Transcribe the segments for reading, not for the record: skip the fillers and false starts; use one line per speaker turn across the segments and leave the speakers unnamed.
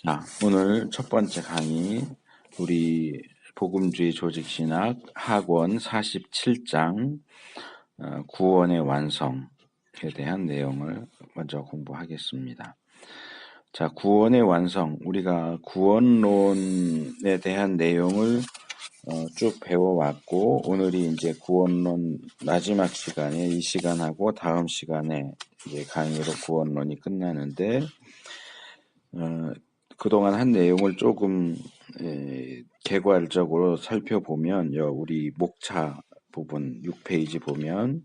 자, 오늘 첫 번째 강의, 우리 복음주의 조직신학 학원 47장 구원의 완성에 대한 내용을 먼저 공부하겠습니다. 자, 구원의 완성, 우리가 구원론에 대한 내용을 쭉 배워왔고, 오늘이 이제 구원론 마지막 시간에 이 시간하고 다음 시간에 이제 강의로 구원론이 끝나는데, 그동안 한 내용을 조금 개괄적으로 살펴보면 우리 목차 부분 6페이지 보면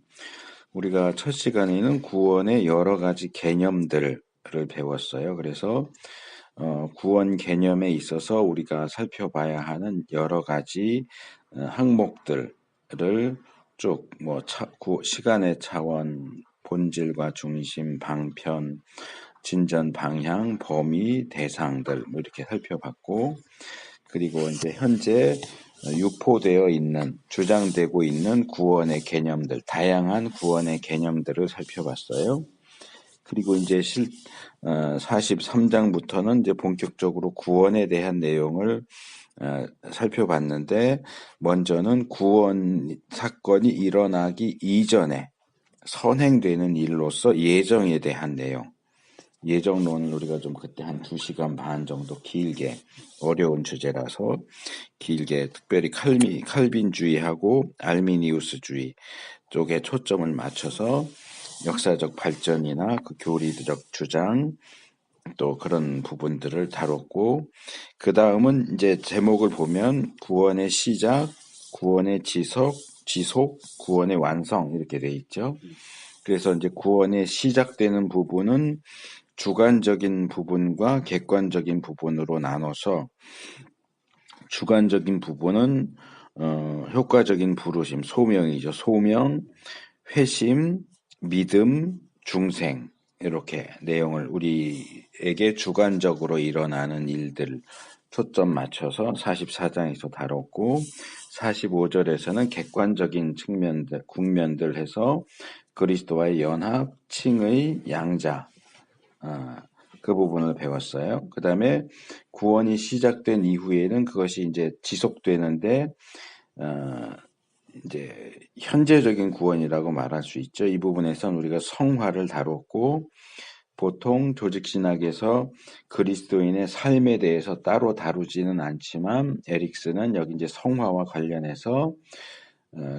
우리가 첫 시간에는 구원의 여러 가지 개념들을 배웠어요. 그래서 구원 개념에 있어서 우리가 살펴봐야 하는 여러 가지 항목들을 쭉 시간의 차원, 본질과 중심, 방편, 진전 방향, 범위, 대상들 이렇게 살펴봤고, 그리고 이제 현재 유포되어 있는, 주장되고 있는 구원의 개념들, 다양한 구원의 개념들을 살펴봤어요. 그리고 이제 43장부터는 이제 본격적으로 구원에 대한 내용을 살펴봤는데, 먼저는 구원 사건이 일어나기 이전에 선행되는 일로서 예정에 대한 내용, 예정론을 우리가 좀 그때 한 2시간 반 정도 길게, 어려운 주제라서 길게, 특별히 칼빈주의하고 알미니우스주의 쪽에 초점을 맞춰서 역사적 발전이나 그 교리적 주장, 또 그런 부분들을 다뤘고, 그 다음은 이제 제목을 보면 구원의 시작, 구원의 지속, 구원의 완성 이렇게 돼 있죠. 그래서 이제 구원의 시작되는 부분은 주관적인 부분과 객관적인 부분으로 나눠서, 주관적인 부분은 효과적인 부르심, 소명이죠. 소명, 회심, 믿음, 중생, 이렇게 내용을 우리에게 주관적으로 일어나는 일들 초점 맞춰서 44장에서 다뤘고, 45절에서는 객관적인 측면들, 국면들 해서 그리스도와의 연합, 칭의, 양자, 그 부분을 배웠어요. 그 다음에 구원이 시작된 이후에는 그것이 이제 지속되는데, 이제 현재적인 구원이라고 말할 수 있죠. 이 부분에선 우리가 성화를 다뤘고, 보통 조직신학에서 그리스도인의 삶에 대해서 따로 다루지는 않지만, 에릭스는 여기 이제 성화와 관련해서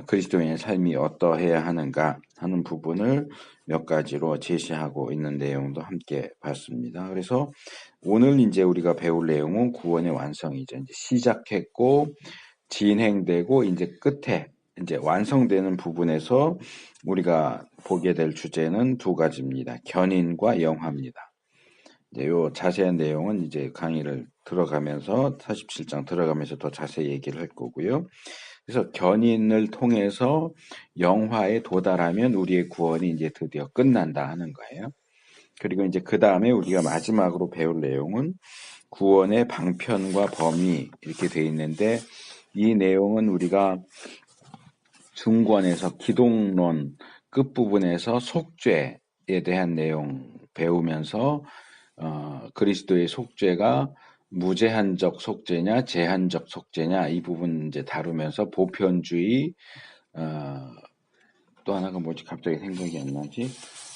그리스도인의 삶이 어떠해야 하는가 하는 부분을 몇 가지로 제시하고 있는 내용도 함께 봤습니다. 그래서 오늘 이제 우리가 배울 내용은 구원의 완성이죠. 이제 시작했고 진행되고 이제 끝에 이제 완성되는 부분에서 우리가 보게 될 주제는 두 가지입니다. 견인과 영화입니다. 이제 요 자세한 내용은 이제 강의를 들어가면서 47장 들어가면서 더 자세히 얘기를 할 거고요. 그래서 견인을 통해서 영화에 도달하면 우리의 구원이 이제 드디어 끝난다 하는 거예요. 그리고 이제 그 다음에 우리가 마지막으로 배울 내용은 구원의 방편과 범위 이렇게 돼 있는데, 이 내용은 우리가 중권에서 기독론 끝부분에서 속죄에 대한 내용 배우면서 그리스도의 속죄가 무제한적 속죄냐 제한적 속죄냐 이 부분 이제 다루면서 보편주의, 또 하나가 뭐지 갑자기 생각이 안 나지,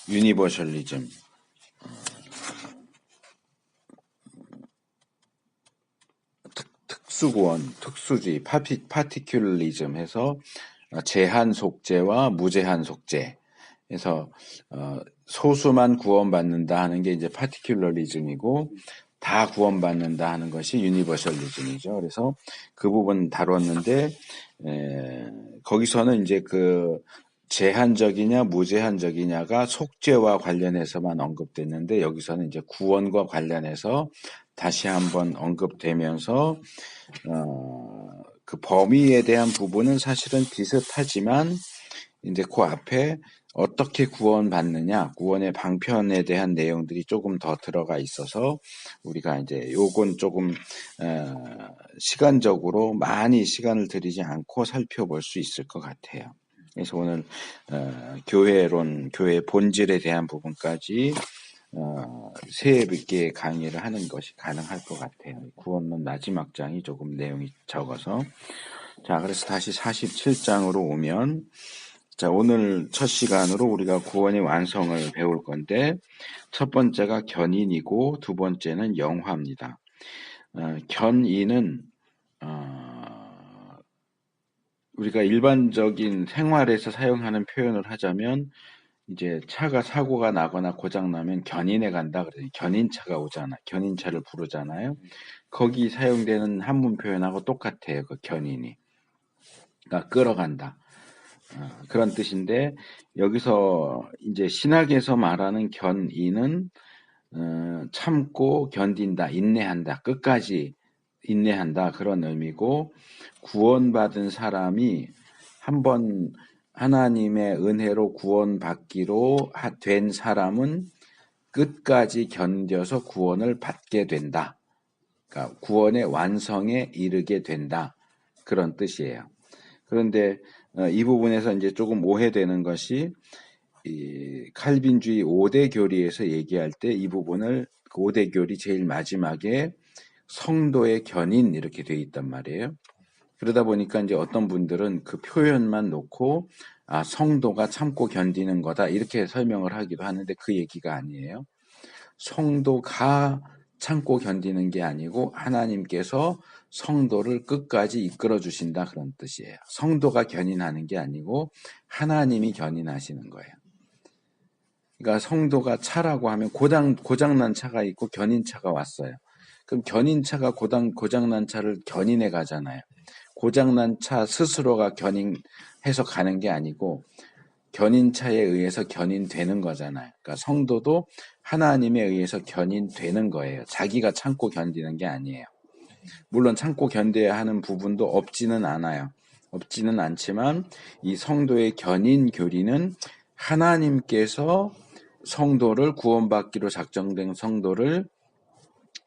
유니버셜리즘, 특수구원, 특수주의, 파티큘리즘 해서 제한 속죄와 무제한 속죄 해서 소수만 구원받는다 하는 게 이제 파티큘러리즘이고, 다 구원받는다 하는 것이 유니버셜리즘이죠. 그래서 그 부분 다뤘는데, 거기서는 이제 그 제한적이냐 무제한적이냐가 속죄와 관련해서만 언급됐는데, 여기서는 이제 구원과 관련해서 다시 한번 언급되면서 그 범위에 대한 부분은 사실은 비슷하지만 이제 그 앞에 어떻게 구원받느냐, 구원의 방편에 대한 내용들이 조금 더 들어가 있어서 우리가 이제 요건 조금 시간적으로 많이 시간을 들이지 않고 살펴볼 수 있을 것 같아요. 그래서 오늘 교회론, 교회 본질에 대한 부분까지 세 개의 강의를 하는 것이 가능할 것 같아요. 구원론 마지막 장이 조금 내용이 적어서. 자, 그래서 다시 47장으로 오면, 자, 오늘 첫 시간으로 우리가 구원의 완성을 배울 건데, 첫 번째가 견인이고, 두 번째는 영화입니다. 견인은, 우리가 일반적인 생활에서 사용하는 표현을 하자면, 이제 차가 사고가 나거나 고장나면 견인해 간다 그래요. 견인차가 오잖아. 견인차를 부르잖아요. 거기 사용되는 한문 표현하고 똑같아요. 그 견인이. 그러니까 끌어간다. 그런 뜻인데 여기서 이제 신학에서 말하는 견인은 참고 견딘다, 인내한다, 끝까지 인내한다 그런 의미고 구원받은 사람이 한번 하나님의 은혜로 구원받기로 된 사람은 끝까지 견뎌서 구원을 받게 된다. 그러니까 구원의 완성에 이르게 된다. 그런 뜻이에요. 그런데 이 부분에서 이제 조금 오해되는 것이 이 칼빈주의 5대 교리에서 얘기할 때 이 부분을 그 5대 교리 제일 마지막에 성도의 견인 이렇게 돼 있단 말이에요. 그러다 보니까 이제 어떤 분들은 그 표현만 놓고 성도가 참고 견디는 거다 이렇게 설명을 하기도 하는데 그 얘기가 아니에요. 성도가 참고 견디는 게 아니고 하나님께서 성도를 끝까지 이끌어 주신다 그런 뜻이에요. 성도가 견인하는 게 아니고 하나님이 견인하시는 거예요. 그러니까 성도가 차라고 하면 고장난 차가 있고 견인차가 왔어요. 그럼 견인차가 고장난 차를 견인해 가잖아요. 고장난 차 스스로가 견인해서 가는 게 아니고 견인차에 의해서 견인되는 거잖아요. 그러니까 성도도 하나님에 의해서 견인되는 거예요. 자기가 참고 견디는 게 아니에요. 물론 참고 견뎌야 하는 부분도 없지는 않아요. 없지는 않지만 이 성도의 견인 교리는 하나님께서 성도를 구원받기로 작정된 성도를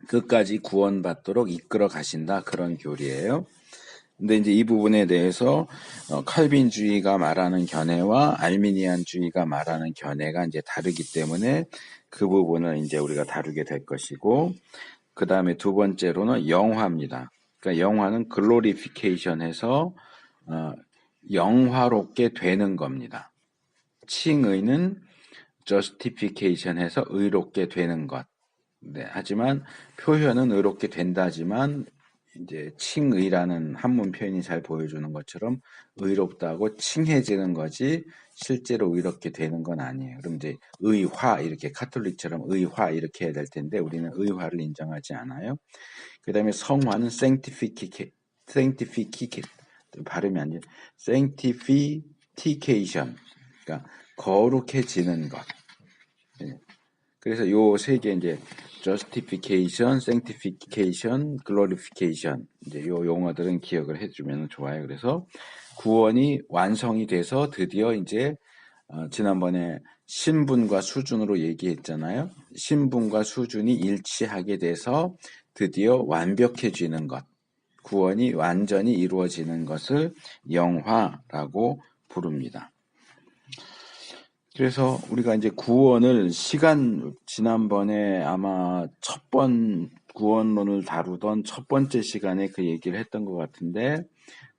끝까지 구원받도록 이끌어 가신다 그런 교리예요. 근데 이제 이 부분에 대해서 칼빈주의가 말하는 견해와 알미니안주의가 말하는 견해가 이제 다르기 때문에 그 부분을 이제 우리가 다루게 될 것이고 그 다음에 두 번째로는 영화입니다. 그러니까 영화는 글로리피케이션해서 영화롭게 되는 겁니다. 칭의는 justification해서 의롭게 되는 것. 네, 하지만 표현은 의롭게 된다지만 이제 칭의라는 한문 표현이 잘 보여주는 것처럼 의롭다고 칭해지는 거지 실제로 의롭게 되는 건 아니에요. 그럼 이제 의화 이렇게 카톨릭처럼 의화 이렇게 해야 될 텐데 우리는 의화를 인정하지 않아요. 그 다음에 성화는 발음이 안 돼요. sanctification 그러니까 거룩해지는 것. 네. 그래서 요 세 개 이제 justification, sanctification, glorification 이제 요 용어들은 기억을 해주면 좋아요. 그래서 구원이 완성이 돼서 드디어 이제 지난번에 신분과 수준으로 얘기했잖아요. 신분과 수준이 일치하게 돼서 드디어 완벽해지는 것, 구원이 완전히 이루어지는 것을 영화라고 부릅니다. 그래서 우리가 이제 구원을 지난번에 아마 구원론을 다루던 첫 번째 시간에 그 얘기를 했던 것 같은데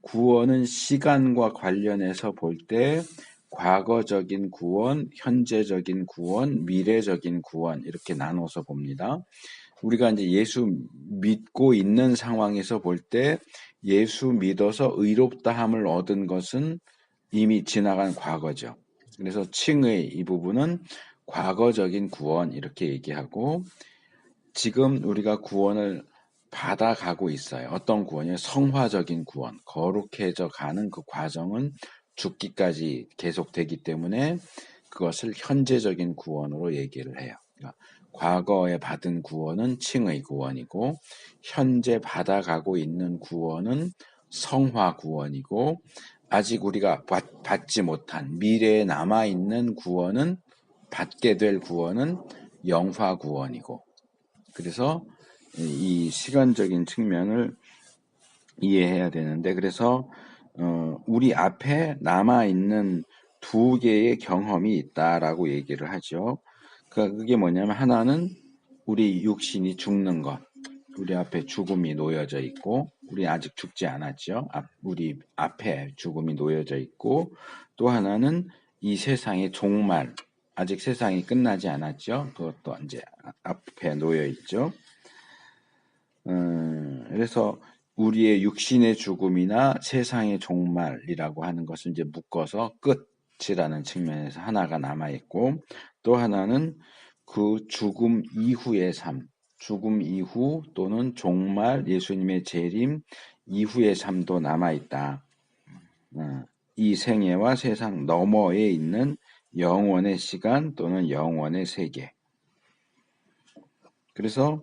구원은 시간과 관련해서 볼 때 과거적인 구원, 현재적인 구원, 미래적인 구원 이렇게 나눠서 봅니다. 우리가 이제 예수 믿고 있는 상황에서 볼 때 예수 믿어서 의롭다함을 얻은 것은 이미 지나간 과거죠. 그래서 칭의 이 부분은 과거적인 구원 이렇게 얘기하고 지금 우리가 구원을 받아가고 있어요. 어떤 구원이요? 성화적인 구원, 거룩해져 가는 그 과정은 죽기까지 계속되기 때문에 그것을 현재적인 구원으로 얘기를 해요. 그러니까 과거에 받은 구원은 칭의 구원이고 현재 받아가고 있는 구원은 성화 구원이고 아직 우리가 받지 못한 미래에 남아있는 구원은 받게 될 구원은 영화 구원이고 그래서 이 시간적인 측면을 이해해야 되는데 그래서 우리 앞에 남아있는 두 개의 경험이 있다라고 얘기를 하죠. 그게 뭐냐면 하나는 우리 육신이 죽는 것, 우리 앞에 죽음이 놓여져 있고, 우리 아직 죽지 않았죠. 우리 앞에 죽음이 놓여져 있고, 또 하나는 이 세상의 종말, 아직 세상이 끝나지 않았죠. 그것도 이제 앞에 놓여 있죠. 그래서 우리의 육신의 죽음이나 세상의 종말이라고 하는 것을 이제 묶어서 끝이라는 측면에서 하나가 남아 있고, 또 하나는 그 죽음 이후의 삶, 죽음 이후 또는 종말, 예수님의 재림 이후의 삶도 남아 있다. 이 생애와 세상 너머에 있는 영원의 시간 또는 영원의 세계. 그래서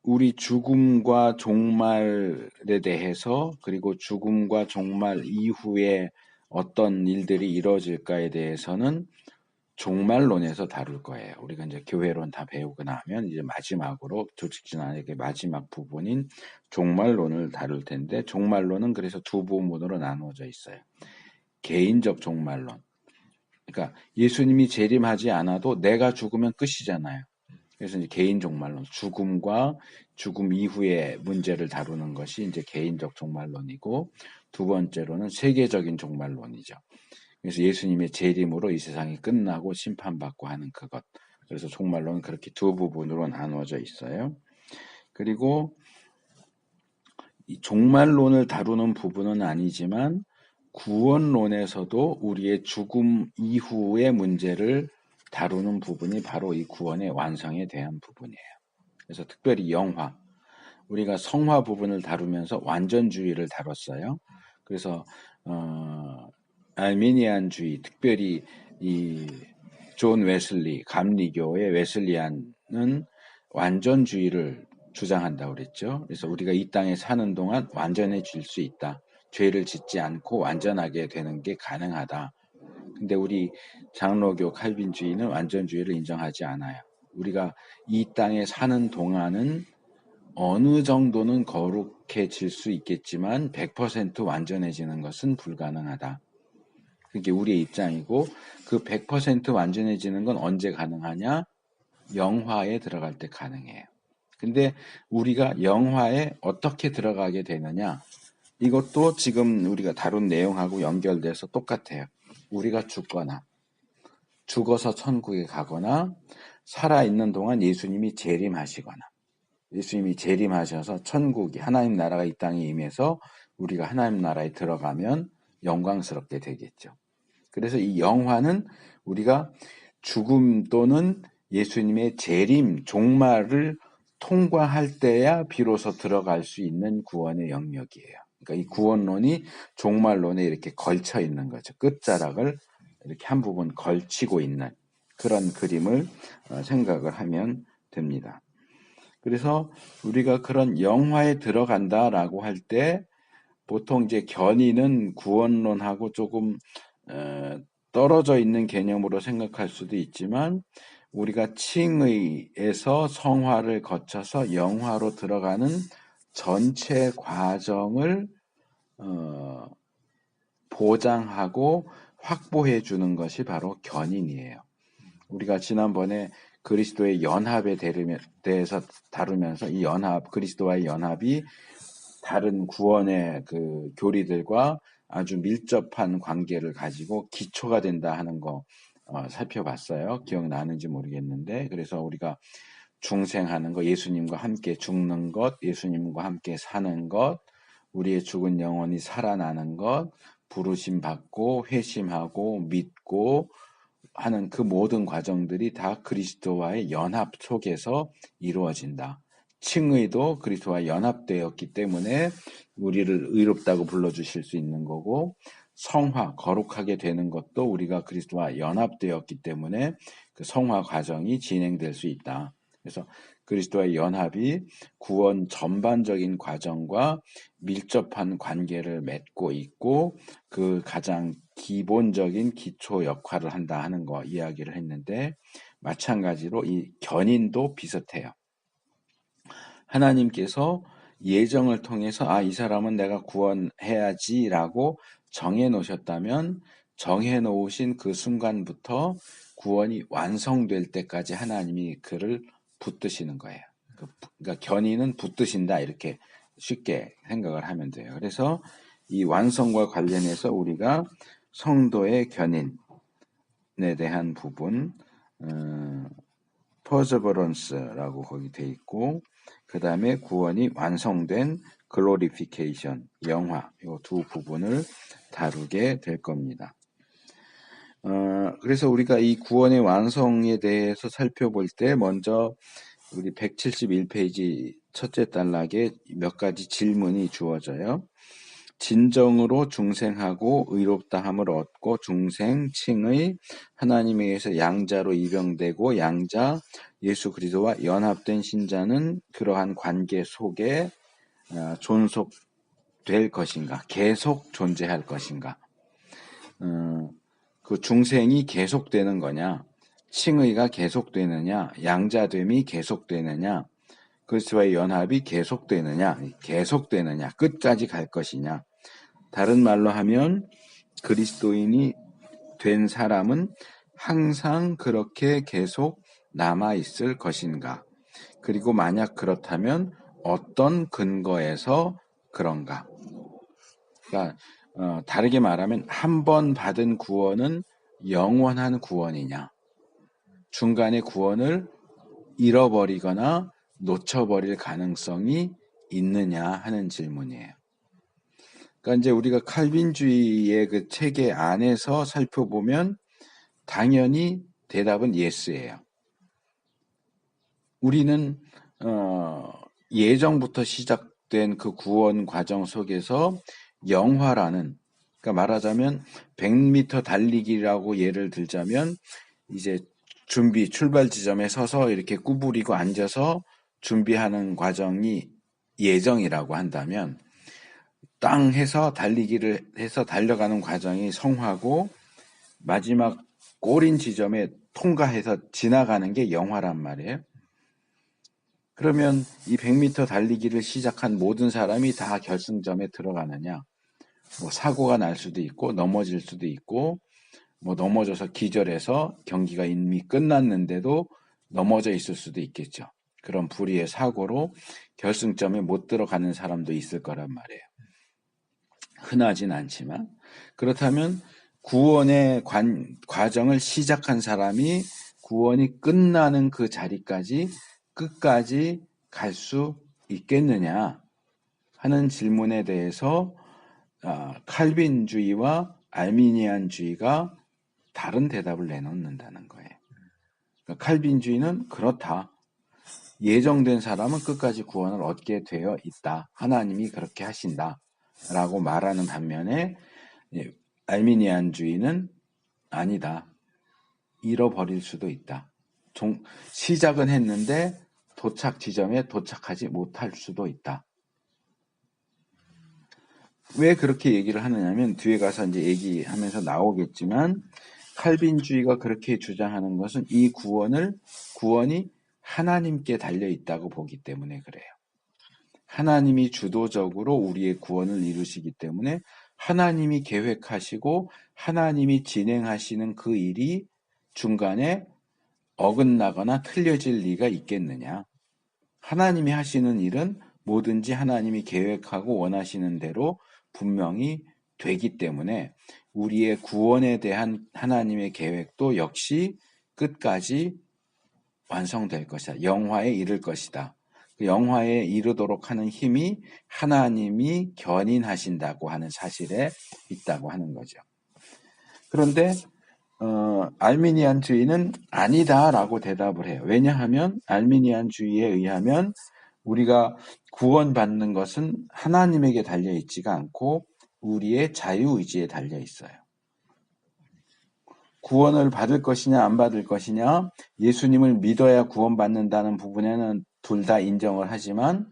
우리 죽음과 종말에 대해서, 그리고 죽음과 종말 이후에 어떤 일들이 이루어질까에 대해서는 종말론에서 다룰 거예요. 우리가 이제 교회론 다 배우고 나면 이제 마지막으로 조직진화의 마지막 부분인 종말론을 다룰 텐데, 종말론은 그래서 두 부분으로 나누어져 있어요. 개인적 종말론. 그러니까 예수님이 재림하지 않아도 내가 죽으면 끝이잖아요. 그래서 이제 개인 종말론, 죽음과 죽음 이후의 문제를 다루는 것이 이제 개인적 종말론이고, 두 번째로는 세계적인 종말론이죠. 그래서 예수님의 재림으로 이 세상이 끝나고 심판받고 하는 그것. 그래서 종말론은 그렇게 두 부분으로 나누어져 있어요. 그리고 이 종말론을 다루는 부분은 아니지만 구원론에서도 우리의 죽음 이후의 문제를 다루는 부분이 바로 이 구원의 완성에 대한 부분이에요. 그래서 특별히 영화, 우리가 성화 부분을 다루면서 완전주의를 다뤘어요. 그래서 알미니안주의, 특별히 이 존 웨슬리, 감리교의 웨슬리안은 완전주의를 주장한다고 그랬죠. 그래서 우리가 이 땅에 사는 동안 완전해질 수 있다. 죄를 짓지 않고 완전하게 되는 게 가능하다. 근데 우리 장로교 칼빈주의는 완전주의를 인정하지 않아요. 우리가 이 땅에 사는 동안은 어느 정도는 거룩해질 수 있겠지만 100% 완전해지는 것은 불가능하다. 그게 우리의 입장이고, 그 100% 완전해지는 건 언제 가능하냐? 영화에 들어갈 때 가능해요. 근데 우리가 영화에 어떻게 들어가게 되느냐? 이것도 지금 우리가 다룬 내용하고 연결돼서 똑같아요. 우리가 죽거나, 죽어서 천국에 가거나, 살아있는 동안 예수님이 재림하시거나, 예수님이 재림하셔서 천국이, 하나님 나라가 이 땅에 임해서 우리가 하나님 나라에 들어가면 영광스럽게 되겠죠. 그래서 이 영화는 우리가 죽음 또는 예수님의 재림, 종말을 통과할 때야 비로소 들어갈 수 있는 구원의 영역이에요. 그러니까 이 구원론이 종말론에 이렇게 걸쳐 있는 거죠. 끝자락을 이렇게 한 부분 걸치고 있는 그런 그림을 생각을 하면 됩니다. 그래서 우리가 그런 영화에 들어간다라고 할 때 보통 이제 견인은 구원론하고 조금 떨어져 있는 개념으로 생각할 수도 있지만, 우리가 칭의에서 성화를 거쳐서 영화로 들어가는 전체 과정을 보장하고 확보해 주는 것이 바로 견인이에요. 우리가 지난번에 그리스도의 연합에 대해서 다루면서 이 연합, 그리스도와의 연합이 다른 구원의 그 교리들과 아주 밀접한 관계를 가지고 기초가 된다 하는 거 살펴봤어요. 기억나는지 모르겠는데, 그래서 우리가 중생하는 것, 예수님과 함께 죽는 것, 예수님과 함께 사는 것, 우리의 죽은 영혼이 살아나는 것, 부르심 받고 회심하고 믿고 하는 그 모든 과정들이 다 그리스도와의 연합 속에서 이루어진다. 칭의도 그리스도와 연합되었기 때문에 우리를 의롭다고 불러주실 수 있는 거고, 성화, 거룩하게 되는 것도 우리가 그리스도와 연합되었기 때문에 그 성화 과정이 진행될 수 있다. 그래서 그리스도와의 연합이 구원 전반적인 과정과 밀접한 관계를 맺고 있고, 그 가장 기본적인 기초 역할을 한다 하는 거 이야기를 했는데, 마찬가지로 이 견인도 비슷해요. 하나님께서 예정을 통해서 이 사람은 내가 구원해야지라고 정해 놓으셨다면, 정해 놓으신 그 순간부터 구원이 완성될 때까지 하나님이 그를 붙드시는 거예요. 그러니까 견인은 붙드신다 이렇게 쉽게 생각을 하면 돼요. 그래서 이 완성과 관련해서 우리가 성도의 견인에 대한 부분 perseverance라고 거기 돼 있고 그 다음에 구원이 완성된 glorification, 영화 이 두 부분을 다루게 될 겁니다. 그래서 우리가 이 구원의 완성에 대해서 살펴볼 때 먼저 우리 171페이지 첫째 단락에 몇 가지 질문이 주어져요. 진정으로 중생하고 의롭다함을 얻고 중생, 칭의, 하나님에 의해서 양자로 입영되고 양자, 예수 그리스도와 연합된 신자는 그러한 관계 속에 존속될 것인가, 계속 존재할 것인가. 그 중생이 계속되는 거냐, 칭의가 계속되느냐, 양자됨이 계속되느냐, 그리스도와의 연합이 계속되느냐, 끝까지 갈 것이냐. 다른 말로 하면 그리스도인이 된 사람은 항상 그렇게 계속 남아있을 것인가. 그리고 만약 그렇다면 어떤 근거에서 그런가. 그러니까 다르게 말하면 한 번 받은 구원은 영원한 구원이냐. 중간에 구원을 잃어버리거나 놓쳐버릴 가능성이 있느냐 하는 질문이에요. 그러니까 이제 우리가 칼빈주의의 그 체계 안에서 살펴보면 당연히 대답은 예스예요. 우리는 예정부터 시작된 그 구원 과정 속에서 영화라는, 그러니까 말하자면 100m 달리기라고 예를 들자면 이제 출발 지점에 서서 이렇게 구부리고 앉아서 준비하는 과정이 예정이라고 한다면 땅 해서 달리기를 해서 달려가는 과정이 성화고 마지막 골인 지점에 통과해서 지나가는 게 영화란 말이에요. 그러면 이 100m 달리기를 시작한 모든 사람이 다 결승점에 들어가느냐? 뭐 사고가 날 수도 있고 넘어질 수도 있고 뭐 넘어져서 기절해서 경기가 이미 끝났는데도 넘어져 있을 수도 있겠죠. 그런 불의의 사고로 결승점에 못 들어가는 사람도 있을 거란 말이에요. 흔하진 않지만 그렇다면 구원의 과정을 시작한 사람이 구원이 끝나는 그 자리까지 끝까지 갈 수 있겠느냐 하는 질문에 대해서 칼빈주의와 알미니안주의가 다른 대답을 내놓는다는 거예요. 그러니까 칼빈주의는 그렇다. 예정된 사람은 끝까지 구원을 얻게 되어 있다. 하나님이 그렇게 하신다. 라고 말하는 반면에 알미니안주의는 아니다. 잃어버릴 수도 있다. 시작은 했는데 도착 지점에 도착하지 못할 수도 있다. 왜 그렇게 얘기를 하느냐면 뒤에 가서 이제 얘기하면서 나오겠지만 칼빈주의가 그렇게 주장하는 것은 이 구원이 하나님께 달려 있다고 보기 때문에 그래요. 하나님이 주도적으로 우리의 구원을 이루시기 때문에 하나님이 계획하시고 하나님이 진행하시는 그 일이 중간에 어긋나거나 틀려질 리가 있겠느냐. 하나님이 하시는 일은 뭐든지 하나님이 계획하고 원하시는 대로 분명히 되기 때문에 우리의 구원에 대한 하나님의 계획도 역시 끝까지 완성될 것이다. 영화에 이를 것이다. 그 영화에 이르도록 하는 힘이 하나님이 견인하신다고 하는 사실에 있다고 하는 거죠. 그런데 알미니안주의는 아니다라고 대답을 해요. 왜냐하면 알미니안주의에 의하면 우리가 구원받는 것은 하나님에게 달려있지가 않고 우리의 자유의지에 달려있어요. 구원을 받을 것이냐 안 받을 것이냐, 예수님을 믿어야 구원받는다는 부분에는 둘 다 인정을 하지만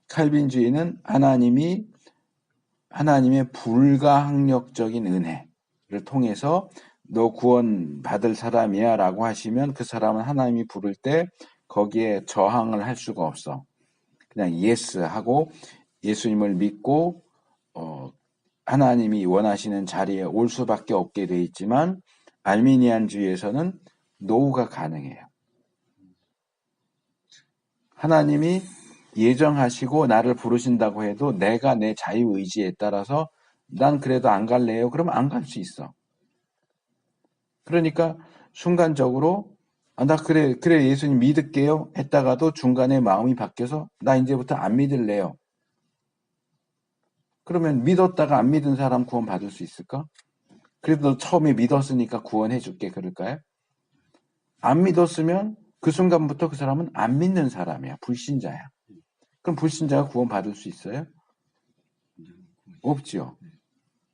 칼빈주의는 하나님의 불가항력적인 은혜를 통해서 너 구원 받을 사람이야 라고 하시면 그 사람은 하나님이 부를 때 거기에 저항을 할 수가 없어. 그냥 예스 하고 예수님을 믿고 하나님이 원하시는 자리에 올 수밖에 없게 돼 있지만 알미니안주의에서는 노후가 가능해요. 하나님이 예정하시고 나를 부르신다고 해도 내가 내 자유의지에 따라서 난 그래도 안 갈래요. 그러면 안 갈 수 있어. 그러니까 순간적으로 나 그래 예수님 믿을게요 했다가도 중간에 마음이 바뀌어서 나 이제부터 안 믿을래요. 그러면 믿었다가 안 믿은 사람 구원 받을 수 있을까? 그래도 처음에 믿었으니까 구원해 줄게 그럴까요? 안 믿었으면 그 순간부터 그 사람은 안 믿는 사람이야. 불신자야. 그럼 불신자가 구원 받을 수 있어요? 없죠.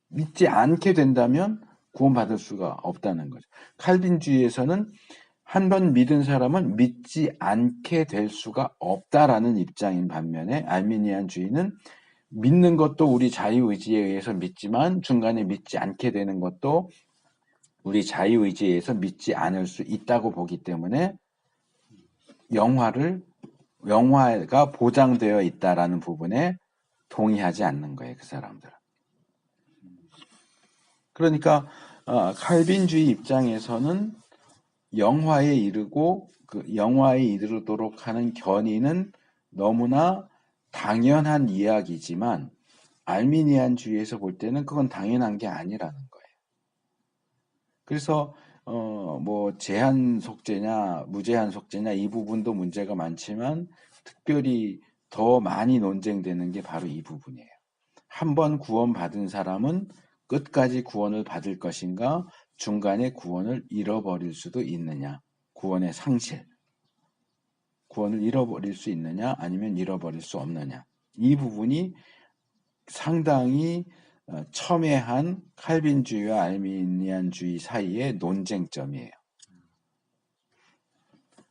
믿지 않게 된다면 구원받을 수가 없다는 거죠. 칼빈주의에서는 한 번 믿은 사람은 믿지 않게 될 수가 없다라는 입장인 반면에 알미니안주의는 믿는 것도 우리 자유의지에 의해서 믿지만 중간에 믿지 않게 되는 것도 우리 자유의지에 의해서 믿지 않을 수 있다고 보기 때문에 영화가 보장되어 있다라는 부분에 동의하지 않는 거예요. 그 사람들은. 그러니까 칼빈주의 입장에서는 영화에 이르고 그 영화에 이르도록 하는 견인은 너무나 당연한 이야기지만 알미니안주의에서 볼 때는 그건 당연한 게 아니라는 거예요. 그래서 뭐 제한 속죄냐 무제한 속죄냐 이 부분도 문제가 많지만 특별히 더 많이 논쟁되는 게 바로 이 부분이에요. 한 번 구원받은 사람은 끝까지 구원을 받을 것인가 중간에 구원을 잃어버릴 수도 있느냐 구원의 상실 구원을 잃어버릴 수 있느냐 아니면 잃어버릴 수 없느냐 이 부분이 상당히 첨예한 칼빈주의와 알미니안주의 사이의 논쟁점이에요.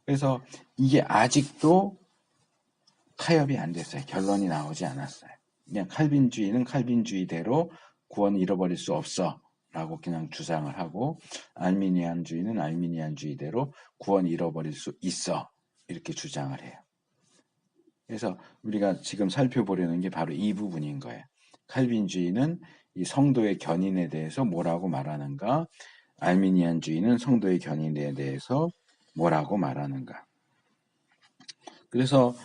그래서 이게 아직도 타협이 안 됐어요. 결론이 나오지 않았어요. 그냥 칼빈주의는 칼빈주의대로 구원을 잃어버릴 수 없어 라고 그냥 주장을 하고 알미니안주의는 알미니안주의대로 구원 잃어버릴 수 있어 이렇게 주장을 해요. 그래서 우리가 지금 살펴보려는 게 바로 이 부분인 거예요. 칼빈주의는 이 성도의 견인에 대해서 뭐라고 말하는가, 알미니안주의는 성도의 견인에 대해서 뭐라고 말하는가. 그래서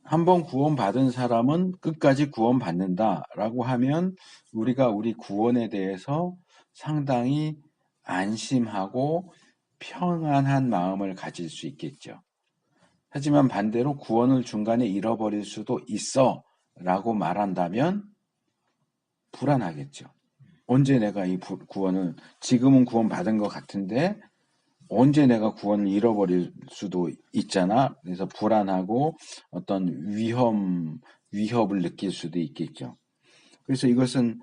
한번 구원받은 사람은 끝까지 구원받는다라고 하면 우리가 우리 구원에 대해서 상당히 안심하고 평안한 마음을 가질 수 있겠죠. 하지만 반대로 구원을 중간에 잃어버릴 수도 있어 라고 말한다면 불안하겠죠. 언제 내가 이 구원을 지금은 구원받은 것 같은데 언제 내가 구원을 잃어버릴 수도 있잖아. 그래서 불안하고 어떤 위협을 느낄 수도 있겠죠. 그래서 이것은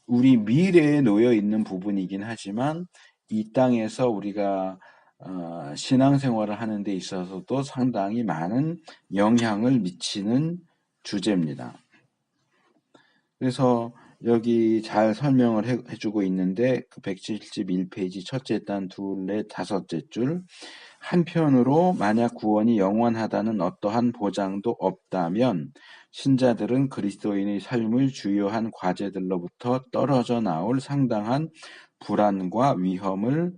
우리 미래에 놓여 있는 부분이긴 하지만 이 땅에서 우리가 신앙생활을 하는 데 있어서도 상당히 많은 영향을 미치는 주제입니다. 그래서 여기 잘 설명을 해주고 있는데 그 171페이지 첫째 단 둘레 다섯째 줄 한편으로 만약 구원이 영원하다는 어떠한 보장도 없다면 신자들은 그리스도인의 삶을 주요한 과제들로부터 떨어져 나올 상당한 불안과 위험을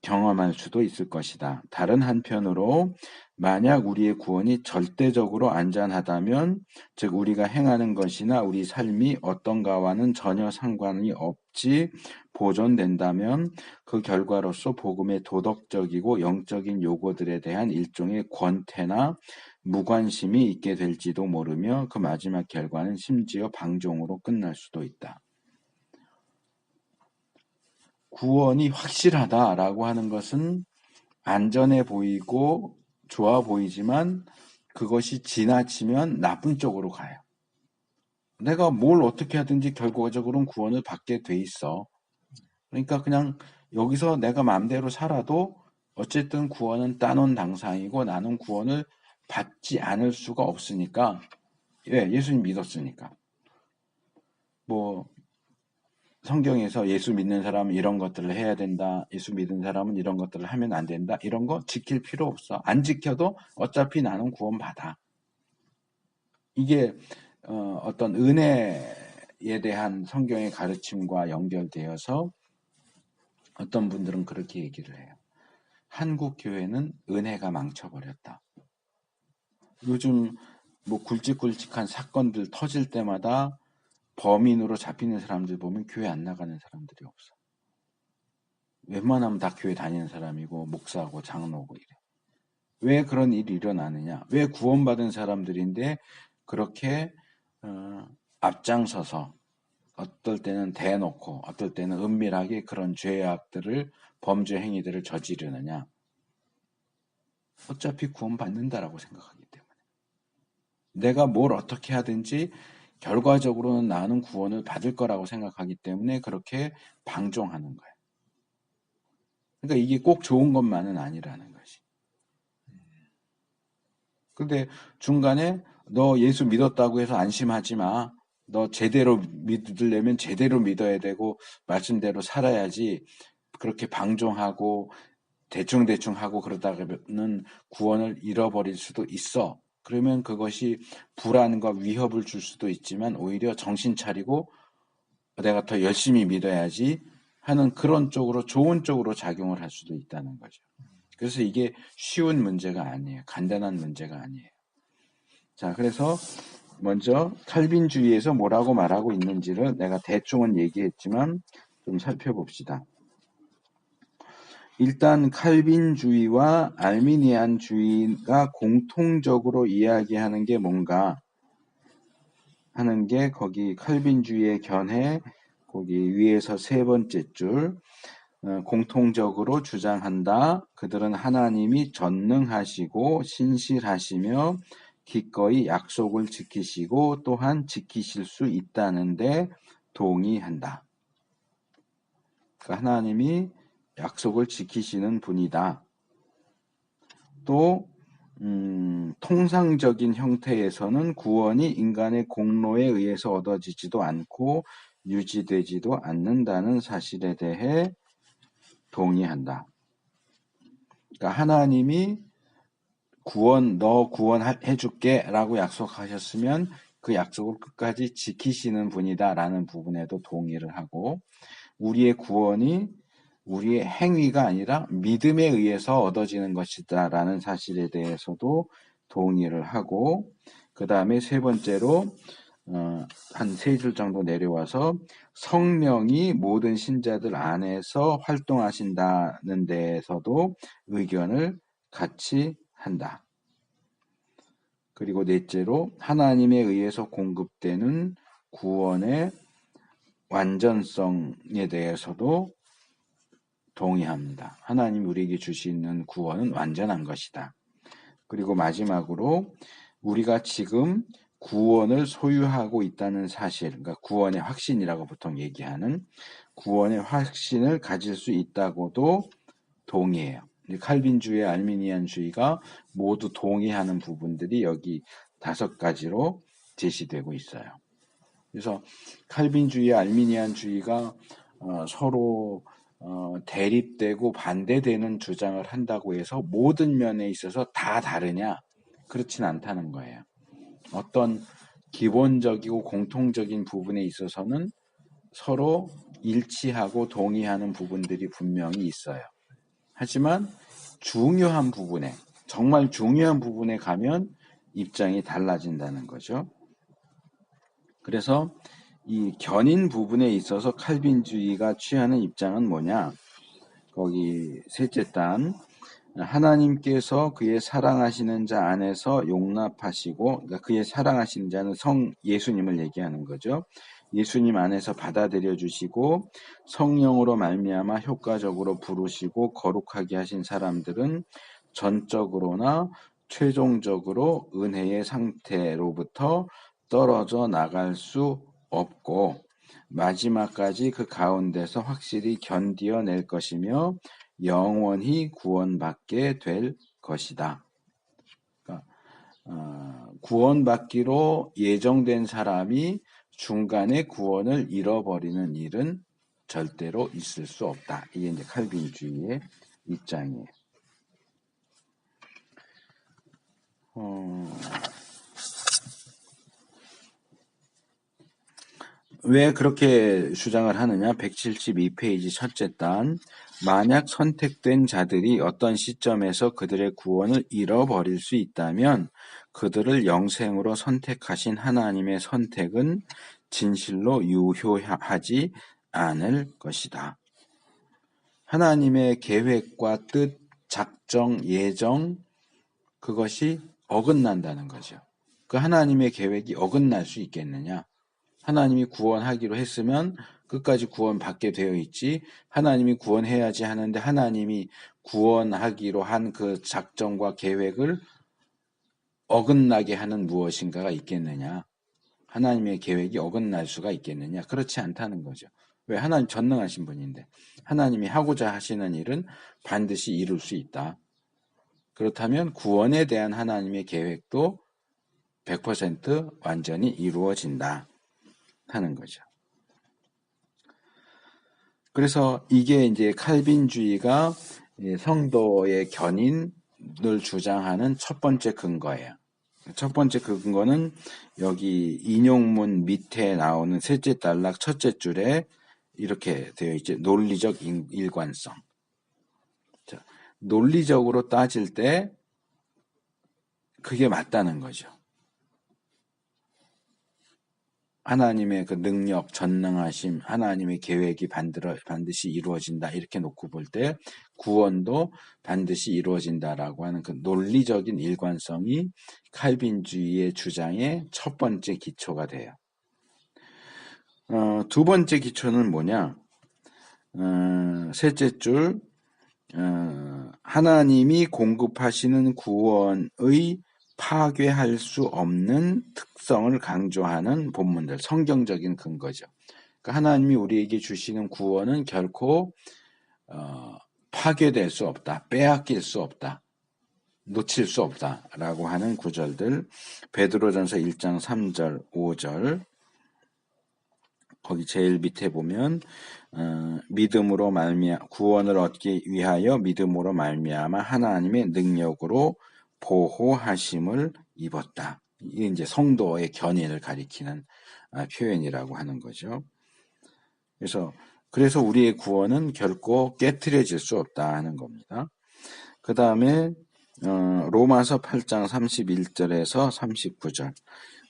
경험할 수도 있을 것이다. 다른 한편으로 만약 우리의 구원이 절대적으로 안전하다면 즉 우리가 행하는 것이나 우리 삶이 어떤가와는 전혀 상관이 없이 보존된다면 그 결과로서 복음의 도덕적이고 영적인 요구들에 대한 일종의 권태나 무관심이 있게 될지도 모르며 그 마지막 결과는 심지어 방종으로 끝날 수도 있다. 구원이 확실하다라고 하는 것은 안전해 보이고 좋아 보이지만 그것이 지나치면 나쁜 쪽으로 가요. 내가 뭘 어떻게 하든지 결과적으로는 구원을 받게 돼 있어. 그러니까 그냥 여기서 내가 마음대로 살아도 어쨌든 구원은 따놓은 당상이고 나는 구원을 받지 않을 수가 없으니까 예수님 믿었으니까 뭐 성경에서 예수 믿는 사람은 이런 것들을 해야 된다. 예수 믿는 사람은 이런 것들을 하면 안 된다. 이런 거 지킬 필요 없어. 안 지켜도 어차피 나는 구원받아. 이게 어떤 은혜에 대한 성경의 가르침과 연결되어서 어떤 분들은 그렇게 얘기를 해요. 한국 교회는 은혜가 망쳐버렸다. 요즘 뭐 굵직굵직한 사건들 터질 때마다 범인으로 잡히는 사람들 보면 교회 안 나가는 사람들이 없어. 웬만하면 다 교회 다니는 사람이고 목사고 장로고 이래. 왜 그런 일이 일어나느냐? 왜 구원받은 사람들인데 그렇게 앞장서서 어떨 때는 대놓고 어떨 때는 은밀하게 그런 죄악들을 범죄 행위들을 저지르느냐? 어차피 구원받는다라고 생각하기 때문에. 내가 뭘 어떻게 하든지 결과적으로는 나는 구원을 받을 거라고 생각하기 때문에 그렇게 방종하는 거예요. 그러니까 이게 꼭 좋은 것만은 아니라는 것이. 근데 중간에 너 예수 믿었다고 해서 안심하지 마. 너 제대로 믿으려면 제대로 믿어야 되고 말씀대로 살아야지. 그렇게 방종하고 대충대충 하고 그러다가는 구원을 잃어버릴 수도 있어. 그러면 그것이 불안과 위협을 줄 수도 있지만 오히려 정신 차리고 내가 더 열심히 믿어야지 하는 그런 쪽으로 좋은 쪽으로 작용을 할 수도 있다는 거죠. 그래서 이게 쉬운 문제가 아니에요. 간단한 문제가 아니에요. 자, 그래서 먼저 칼빈주의에서 뭐라고 말하고 있는지를 내가 대충은 얘기했지만 좀 살펴봅시다. 일단 칼빈주의와 알미니안주의가 공통적으로 이야기하는 게 뭔가 하는 게 거기 칼빈주의의 견해 거기 위에서 세 번째 줄 공통적으로 주장한다. 그들은 하나님이 전능하시고 신실하시며 기꺼이 약속을 지키시고 또한 지키실 수 있다는데 동의한다. 그러니까 하나님이 약속을 지키시는 분이다. 또 통상적인 형태에서는 구원이 인간의 공로에 의해서 얻어지지도 않고 유지되지도 않는다는 사실에 대해 동의한다. 그러니까 하나님이 너 구원해줄게 라고 약속하셨으면 그 약속을 끝까지 지키시는 분이다라는 부분에도 동의를 하고 우리의 구원이 우리의 행위가 아니라 믿음에 의해서 얻어지는 것이다라는 사실에 대해서도 동의를 하고 그 다음에 세 번째로 한 세 줄 정도 내려와서 성령이 모든 신자들 안에서 활동하신다는 데에서도 의견을 같이 한다. 그리고 넷째로 하나님에 의해서 공급되는 구원의 완전성에 대해서도 동의합니다. 하나님이 우리에게 주시는 구원은 완전한 것이다. 그리고 마지막으로 우리가 지금 구원을 소유하고 있다는 사실, 그러니까 구원의 확신이라고 보통 얘기하는 구원의 확신을 가질 수 있다고도 동의해요. 칼빈주의, 알미니안주의가 모두 동의하는 부분들이 여기 5가지로 제시되고 있어요. 그래서 칼빈주의, 알미니안주의가 서로 대립되고 반대되는 주장을 한다고 해서 모든 면에 있어서 다 다르냐? 그렇진 않다는 거예요. 어떤 기본적이고 공통적인 부분에 있어서는 서로 일치하고 동의하는 부분들이 분명히 있어요. 하지만 중요한 부분에, 정말 중요한 부분에 가면 입장이 달라진다는 거죠. 그래서 이 견인 부분에 있어서 칼빈주의가 취하는 입장은 뭐냐? 거기 셋째 단 하나님께서 그의 사랑하시는 자 안에서 용납하시고 그러니까 그의 사랑하시는 자는 성 예수님을 얘기하는 거죠. 예수님 안에서 받아들여 주시고 성령으로 말미암아 효과적으로 부르시고 거룩하게 하신 사람들은 전적으로나 최종적으로 은혜의 상태로부터 떨어져 나갈 수 없고 마지막까지 그 가운데서 확실히 견디어낼 것이며 영원히 구원받게 될 것이다. 그러니까 구원받기로 예정된 사람이 중간에 구원을 잃어버리는 일은 절대로 있을 수 없다. 이게 이제 칼빈주의의 입장이에요. 왜 그렇게 주장을 하느냐? 172페이지 첫째 단 만약 선택된 자들이 어떤 시점에서 그들의 구원을 잃어버릴 수 있다면 그들을 영생으로 선택하신 하나님의 선택은 진실로 유효하지 않을 것이다. 하나님의 계획과 뜻, 작정, 예정, 그것이 어긋난다는 거죠. 그 하나님의 계획이 어긋날 수 있겠느냐? 하나님이 구원하기로 했으면 끝까지 구원받게 되어 있지, 하나님이 구원해야지 하는데 하나님이 구원하기로 한 그 작정과 계획을 어긋나게 하는 무엇인가가 있겠느냐? 하나님의 계획이 어긋날 수가 있겠느냐? 그렇지 않다는 거죠. 왜? 하나님 전능하신 분인데 하나님이 하고자 하시는 일은 반드시 이룰 수 있다. 그렇다면 구원에 대한 하나님의 계획도 100% 완전히 이루어진다 하는 거죠. 그래서 이게 이제 칼빈주의가 성도의 견인을 주장하는 첫 번째 근거예요. 첫 번째 근거는 여기 인용문 밑에 나오는 셋째 단락 첫째 줄에 이렇게 되어 있죠. 논리적 일관성. 자, 논리적으로 따질 때 그게 맞다는 거죠. 하나님의 그 능력, 전능하심, 하나님의 계획이 반드시 이루어진다 이렇게 놓고 볼 때 구원도 반드시 이루어진다라고 하는 그 논리적인 일관성이 칼빈주의의 주장의 첫 번째 기초가 돼요. 두 번째 기초는 뭐냐? 셋째 줄, 하나님이 공급하시는 구원의 파괴할 수 없는 특성을 강조하는 본문들, 성경적인 근거죠. 그러니까 하나님이 우리에게 주시는 구원은 결코 파괴될 수 없다, 빼앗길 수 없다, 놓칠 수 없다라고 하는 구절들, 베드로전서 1장 3절, 5절, 거기 제일 밑에 보면 믿음으로 구원을 얻기 위하여 믿음으로 말미암아 하나님의 능력으로 보호하심을 입었다. 이게 이제 성도의 견인을 가리키는 표현이라고 하는 거죠. 그래서 우리의 구원은 결코 깨트려질 수 없다 하는 겁니다. 그 다음에 로마서 8장 31절에서 39절.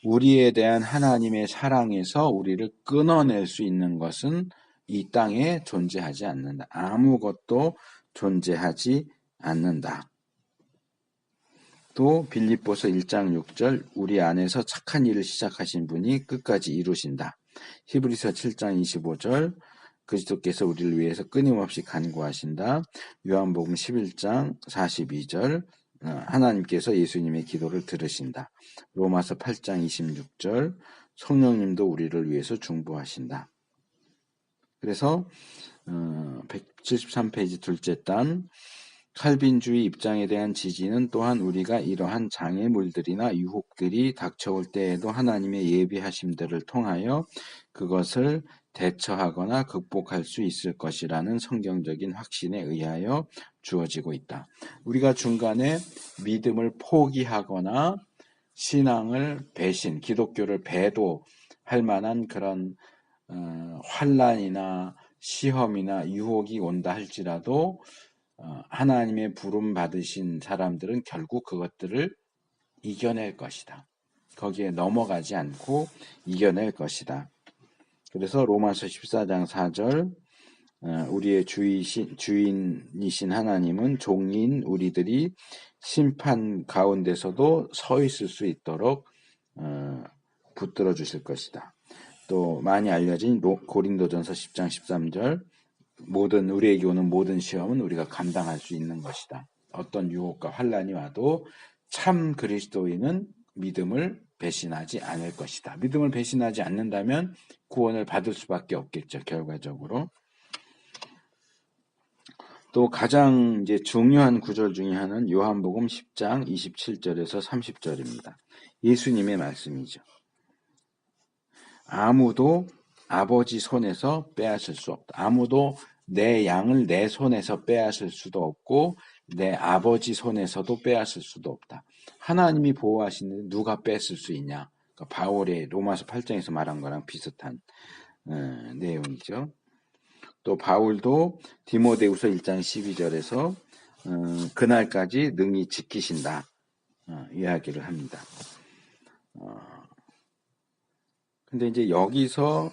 우리에 대한 하나님의 사랑에서 우리를 끊어낼 수 있는 것은 이 땅에 존재하지 않는다. 아무것도 존재하지 않는다. 또 빌립보서 1장 6절 우리 안에서 착한 일을 시작하신 분이 끝까지 이루신다. 히브리서 7장 25절 그리스도께서 우리를 위해서 끊임없이 간구하신다. 요한복음 11장 42절 하나님께서 예수님의 기도를 들으신다. 로마서 8장 26절 성령님도 우리를 위해서 중보하신다. 그래서 173페이지 둘째 단 칼빈주의 입장에 대한 지지는 또한 우리가 이러한 장애물들이나 유혹들이 닥쳐올 때에도 하나님의 예비하심들을 통하여 그것을 대처하거나 극복할 수 있을 것이라는 성경적인 확신에 의하여 주어지고 있다. 우리가 중간에 믿음을 포기하거나 신앙을 배신, 기독교를 배도할 만한 그런 환난이나 시험이나 유혹이 온다 할지라도 하나님의 부름 받으신 사람들은 결국 그것들을 이겨낼 것이다. 거기에 넘어가지 않고 이겨낼 것이다. 그래서 로마서 14장 4절 우리의 주인이신 하나님은 종인 우리들이 심판 가운데서도 서 있을 수 있도록 붙들어 주실 것이다. 또 많이 알려진 고린도전서 10장 13절 우리에게 오는 모든 시험은 우리가 감당할 수 있는 것이다. 어떤 유혹과 환난이 와도 참 그리스도인은 믿음을 배신하지 않을 것이다. 믿음을 배신하지 않는다면 구원을 받을 수밖에 없겠죠. 결과적으로. 또 가장 이제 중요한 구절 중에 하나는 요한복음 10장 27절에서 30절입니다. 예수님의 말씀이죠. 아무도 아버지 손에서 빼앗을 수 없다. 아무도 내 양을 내 손에서 빼앗을 수도 없고 내 아버지 손에서도 빼앗을 수도 없다. 하나님이 보호하시는데 누가 뺏을 수 있냐? 그러니까 바울의 로마서 8장에서 말한 거랑 비슷한 내용이죠. 또 바울도 디모데후서 1장 12절에서 그날까지 능히 지키신다 이야기를 합니다. 근데 이제 여기서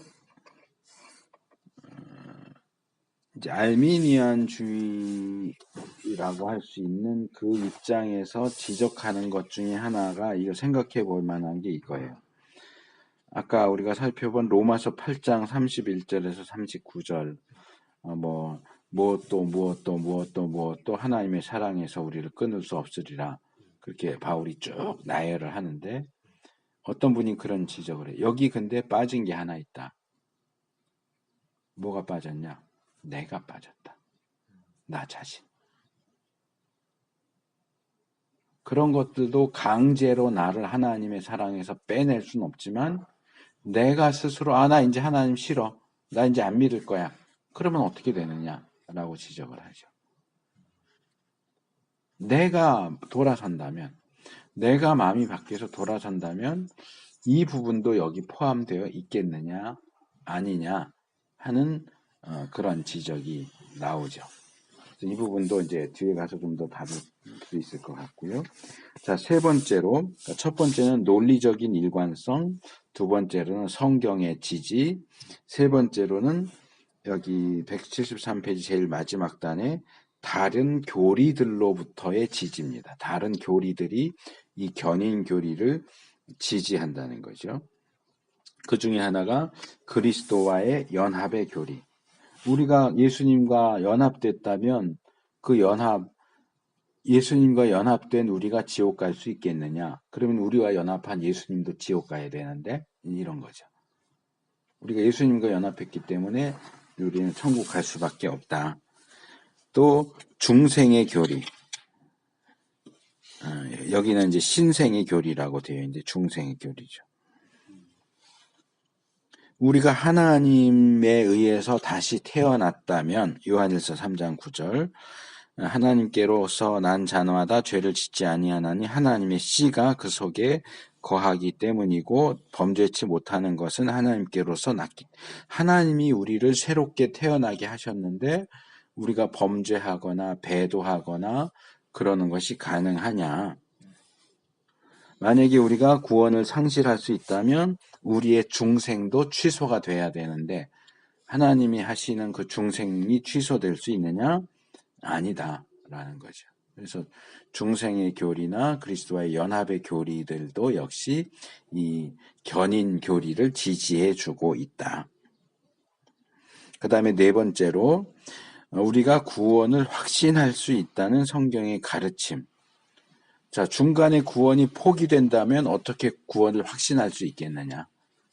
이제 알미니안주의라고 할 수 있는 그 입장에서 지적하는 것 중에 하나가 이거 생각해 볼 만한 게 이거예요. 아까 우리가 살펴본 로마서 8장 31절에서 39절 무엇도 하나님의 사랑에서 우리를 끊을 수 없으리라. 그렇게 바울이 쭉 나열을 하는데 어떤 분이 그런 지적을 해요. 여기 근데 빠진 게 하나 있다. 뭐가 빠졌냐? 내가 빠졌다. 나 자신. 그런 것들도 강제로 나를 하나님의 사랑에서 빼낼 수는 없지만 내가 스스로 나 이제 하나님 싫어. 나 이제 안 믿을 거야. 그러면 어떻게 되느냐라고 지적을 하죠. 내가 돌아선다면, 내가 마음이 바뀌어서 돌아선다면 이 부분도 여기 포함되어 있겠느냐 아니냐 하는 그런 지적이 나오죠. 이 부분도 이제 뒤에 가서 좀 더 다룰 수 있을 것 같고요. 자, 세 번째로, 첫 번째는 논리적인 일관성, 두 번째로는 성경의 지지, 세 번째로는 여기 173페이지 제일 마지막 단에 다른 교리들로부터의 지지입니다. 다른 교리들이 이 견인 교리를 지지한다는 거죠. 그 중에 하나가 그리스도와의 연합의 교리. 우리가 예수님과 연합됐다면 그 예수님과 연합된 우리가 지옥 갈 수 있겠느냐? 그러면 우리와 연합한 예수님도 지옥 가야 되는데 이런 거죠. 우리가 예수님과 연합했기 때문에 우리는 천국 갈 수밖에 없다. 또 중생의 교리. 여기는 이제 신생의 교리라고 되어 있는데 중생의 교리죠. 우리가 하나님에 의해서 다시 태어났다면 요한일서 3장 9절 하나님께로서 난 자노하다 죄를 짓지 아니하나니 하나님의 씨가 그 속에 거하기 때문이고 범죄치 못하는 것은 하나님께로서 났기. 하나님이 우리를 새롭게 태어나게 하셨는데 우리가 범죄하거나 배도하거나 그러는 것이 가능하냐? 만약에 우리가 구원을 상실할 수 있다면 우리의 중생도 취소가 돼야 되는데 하나님이 하시는 그 중생이 취소될 수 있느냐? 아니다라는 거죠. 그래서 중생의 교리나 그리스도와의 연합의 교리들도 역시 이 견인 교리를 지지해 주고 있다. 그 다음에 네 번째로 우리가 구원을 확신할 수 있다는 성경의 가르침. 자, 중간에 구원이 포기된다면 어떻게 구원을 확신할 수 있겠느냐?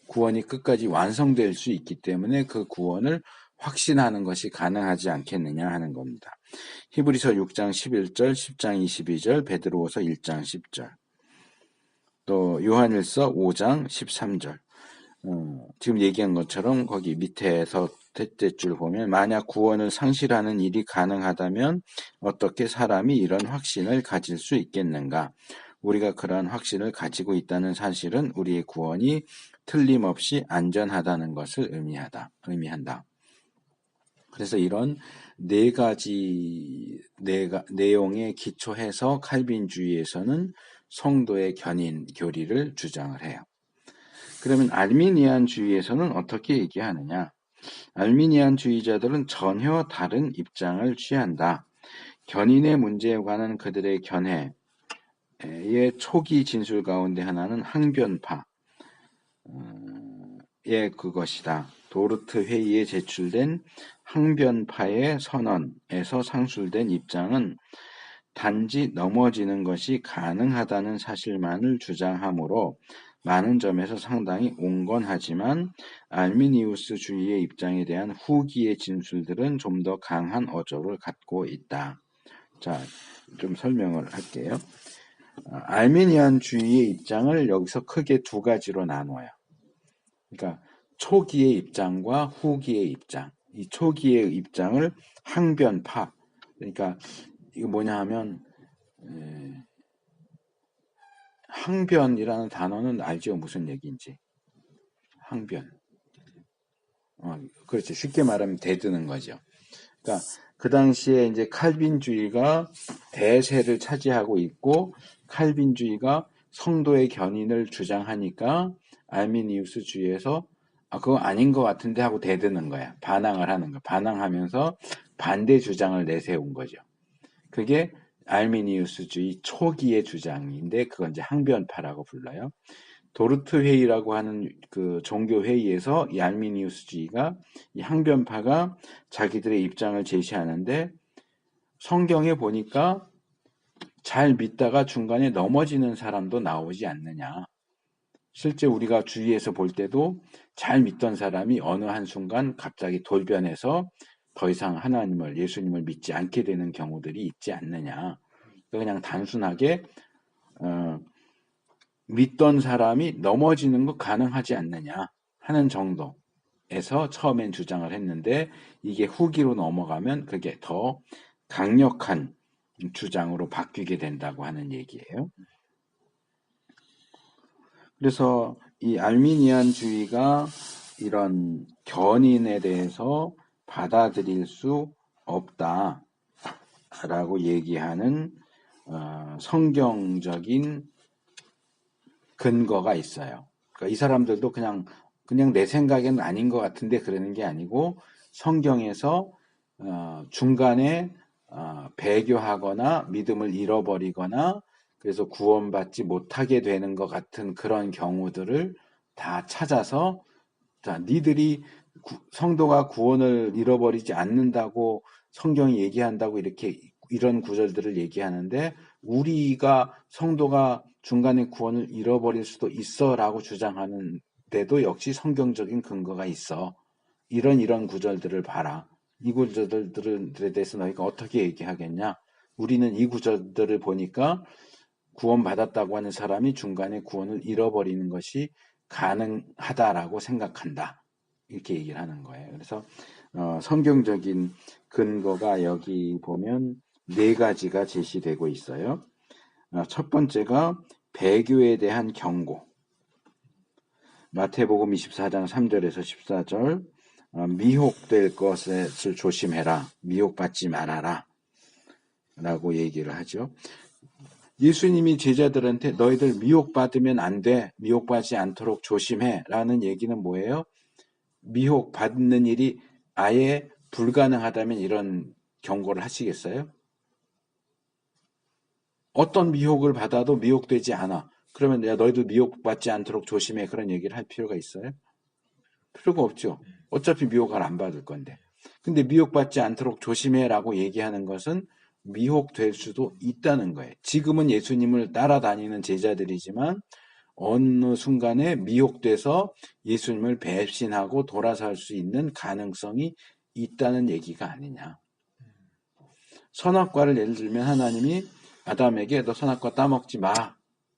구원이 끝까지 완성될 수 있기 때문에 그 구원을 확신하는 것이 가능하지 않겠느냐 하는 겁니다. 히브리서 6장 11절, 10장 22절, 베드로후서 1장 10절, 또 요한일서 5장 13절. 지금 얘기한 것처럼 거기 밑에서 셋째 줄 보면 만약 구원을 상실하는 일이 가능하다면 어떻게 사람이 이런 확신을 가질 수 있겠는가? 우리가 그러한 확신을 가지고 있다는 사실은 우리의 구원이 틀림없이 안전하다는 것을 의미한다. 그래서 이런 네 가지 내용에 기초해서 칼빈주의에서는 성도의 견인 교리를 주장을 해요. 그러면 알미니안주의에서는 어떻게 얘기하느냐? 알미니안주의자들은 전혀 다른 입장을 취한다. 견인의 문제에 관한 그들의 견해의 초기 진술 가운데 하나는 항변파의 그것이다. 도르트 회의에 제출된 항변파의 선언에서 상술된 입장은 단지 넘어지는 것이 가능하다는 사실만을 주장하므로 많은 점에서 상당히 온건하지만 알미니우스주의의 입장에 대한 후기의 진술들은 좀 더 강한 어조를 갖고 있다. 자, 좀 설명을 할게요. 알미니안주의의 입장을 여기서 크게 두 가지로 나눠요. 그러니까 초기의 입장과 후기의 입장. 이 초기의 입장을 항변파. 그러니까 이거 뭐냐 하면 항변이라는 단어는 알죠? 무슨 얘기인지. 항변. 그렇죠. 쉽게 말하면 대드는 거죠. 그러니까 그 당시에 이제 칼빈주의가 대세를 차지하고 있고 칼빈주의가 성도의 견인을 주장하니까 알미니우스주의에서 그거 아닌 것 같은데 하고 대드는 거야. 반항을 하는 거야. 반항하면서 반대 주장을 내세운 거죠. 그게 알미니우스주의 초기의 주장인데 그건 이제 항변파라고 불러요. 도르트 회의라고 하는 그 종교 회의에서 이 알미니우스주의가 이 항변파가 자기들의 입장을 제시하는데 성경에 보니까 잘 믿다가 중간에 넘어지는 사람도 나오지 않느냐. 실제 우리가 주위에서 볼 때도 잘 믿던 사람이 어느 한순간 갑자기 돌변해서 더 이상 하나님을, 예수님을 믿지 않게 되는 경우들이 있지 않느냐. 그냥 단순하게 믿던 사람이 넘어지는 거 가능하지 않느냐 하는 정도에서 처음엔 주장을 했는데 이게 후기로 넘어가면 그게 더 강력한 주장으로 바뀌게 된다고 하는 얘기예요. 그래서 이 알미니안주의가 이런 견인에 대해서 받아들일 수 없다라고 얘기하는 성경적인 근거가 있어요. 그러니까 이 사람들도 그냥 내 생각에는 아닌 것 같은데 그러는 게 아니고 성경에서 중간에 배교하거나 믿음을 잃어버리거나 그래서 구원받지 못하게 되는 것 같은 그런 경우들을 다 찾아서 자, 니들이 성도가 구원을 잃어버리지 않는다고 성경이 얘기한다고 이렇게 이런 구절들을 얘기하는데 우리가 성도가 중간에 구원을 잃어버릴 수도 있어라고 주장하는데도 역시 성경적인 근거가 있어. 이런 구절들을 봐라. 이 구절들에 대해서 너희가 어떻게 얘기하겠냐? 우리는 이 구절들을 보니까 구원받았다고 하는 사람이 중간에 구원을 잃어버리는 것이 가능하다라고 생각한다. 이렇게 얘기를 하는 거예요. 그래서 성경적인 근거가 여기 보면 네 가지가 제시되고 있어요. 첫 번째가 배교에 대한 경고. 마태복음 24장 3절에서 14절 미혹될 것을 조심해라. 미혹받지 말아라. 라고 얘기를 하죠. 예수님이 제자들한테 너희들 미혹받으면 안 돼. 미혹받지 않도록 조심해. 라는 얘기는 뭐예요? 미혹받는 일이 아예 불가능하다면 이런 경고를 하시겠어요? 어떤 미혹을 받아도 미혹되지 않아. 그러면 내가 너희들 미혹받지 않도록 조심해. 그런 얘기를 할 필요가 있어요? 필요가 없죠. 어차피 미혹을 안 받을 건데. 근데 미혹받지 않도록 조심해라고 얘기하는 것은 미혹될 수도 있다는 거예요. 지금은 예수님을 따라다니는 제자들이지만 어느 순간에 미혹돼서 예수님을 배신하고 돌아설 수 있는 가능성이 있다는 얘기가 아니냐. 선악과를 예를 들면 하나님이 아담에게 너 선악과 따먹지 마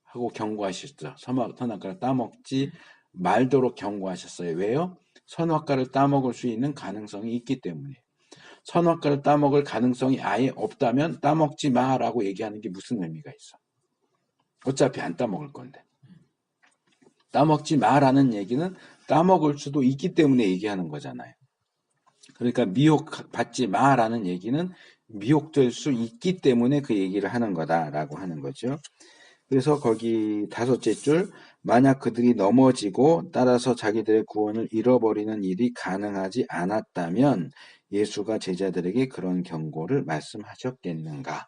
하고 경고하셨죠. 선악과를 따먹지 말도록 경고하셨어요. 왜요? 선악과를 따먹을 수 있는 가능성이 있기 때문에. 선악과를 따먹을 가능성이 아예 없다면 따먹지 마라고 얘기하는 게 무슨 의미가 있어? 어차피 안 따먹을 건데. 따먹지 마라는 얘기는 따먹을 수도 있기 때문에 얘기하는 거잖아요. 그러니까 미혹받지 마라는 얘기는 미혹될 수 있기 때문에 그 얘기를 하는 거다라고 하는 거죠. 그래서 거기 다섯째 줄 만약 그들이 넘어지고 따라서 자기들의 구원을 잃어버리는 일이 가능하지 않았다면 예수가 제자들에게 그런 경고를 말씀하셨겠는가.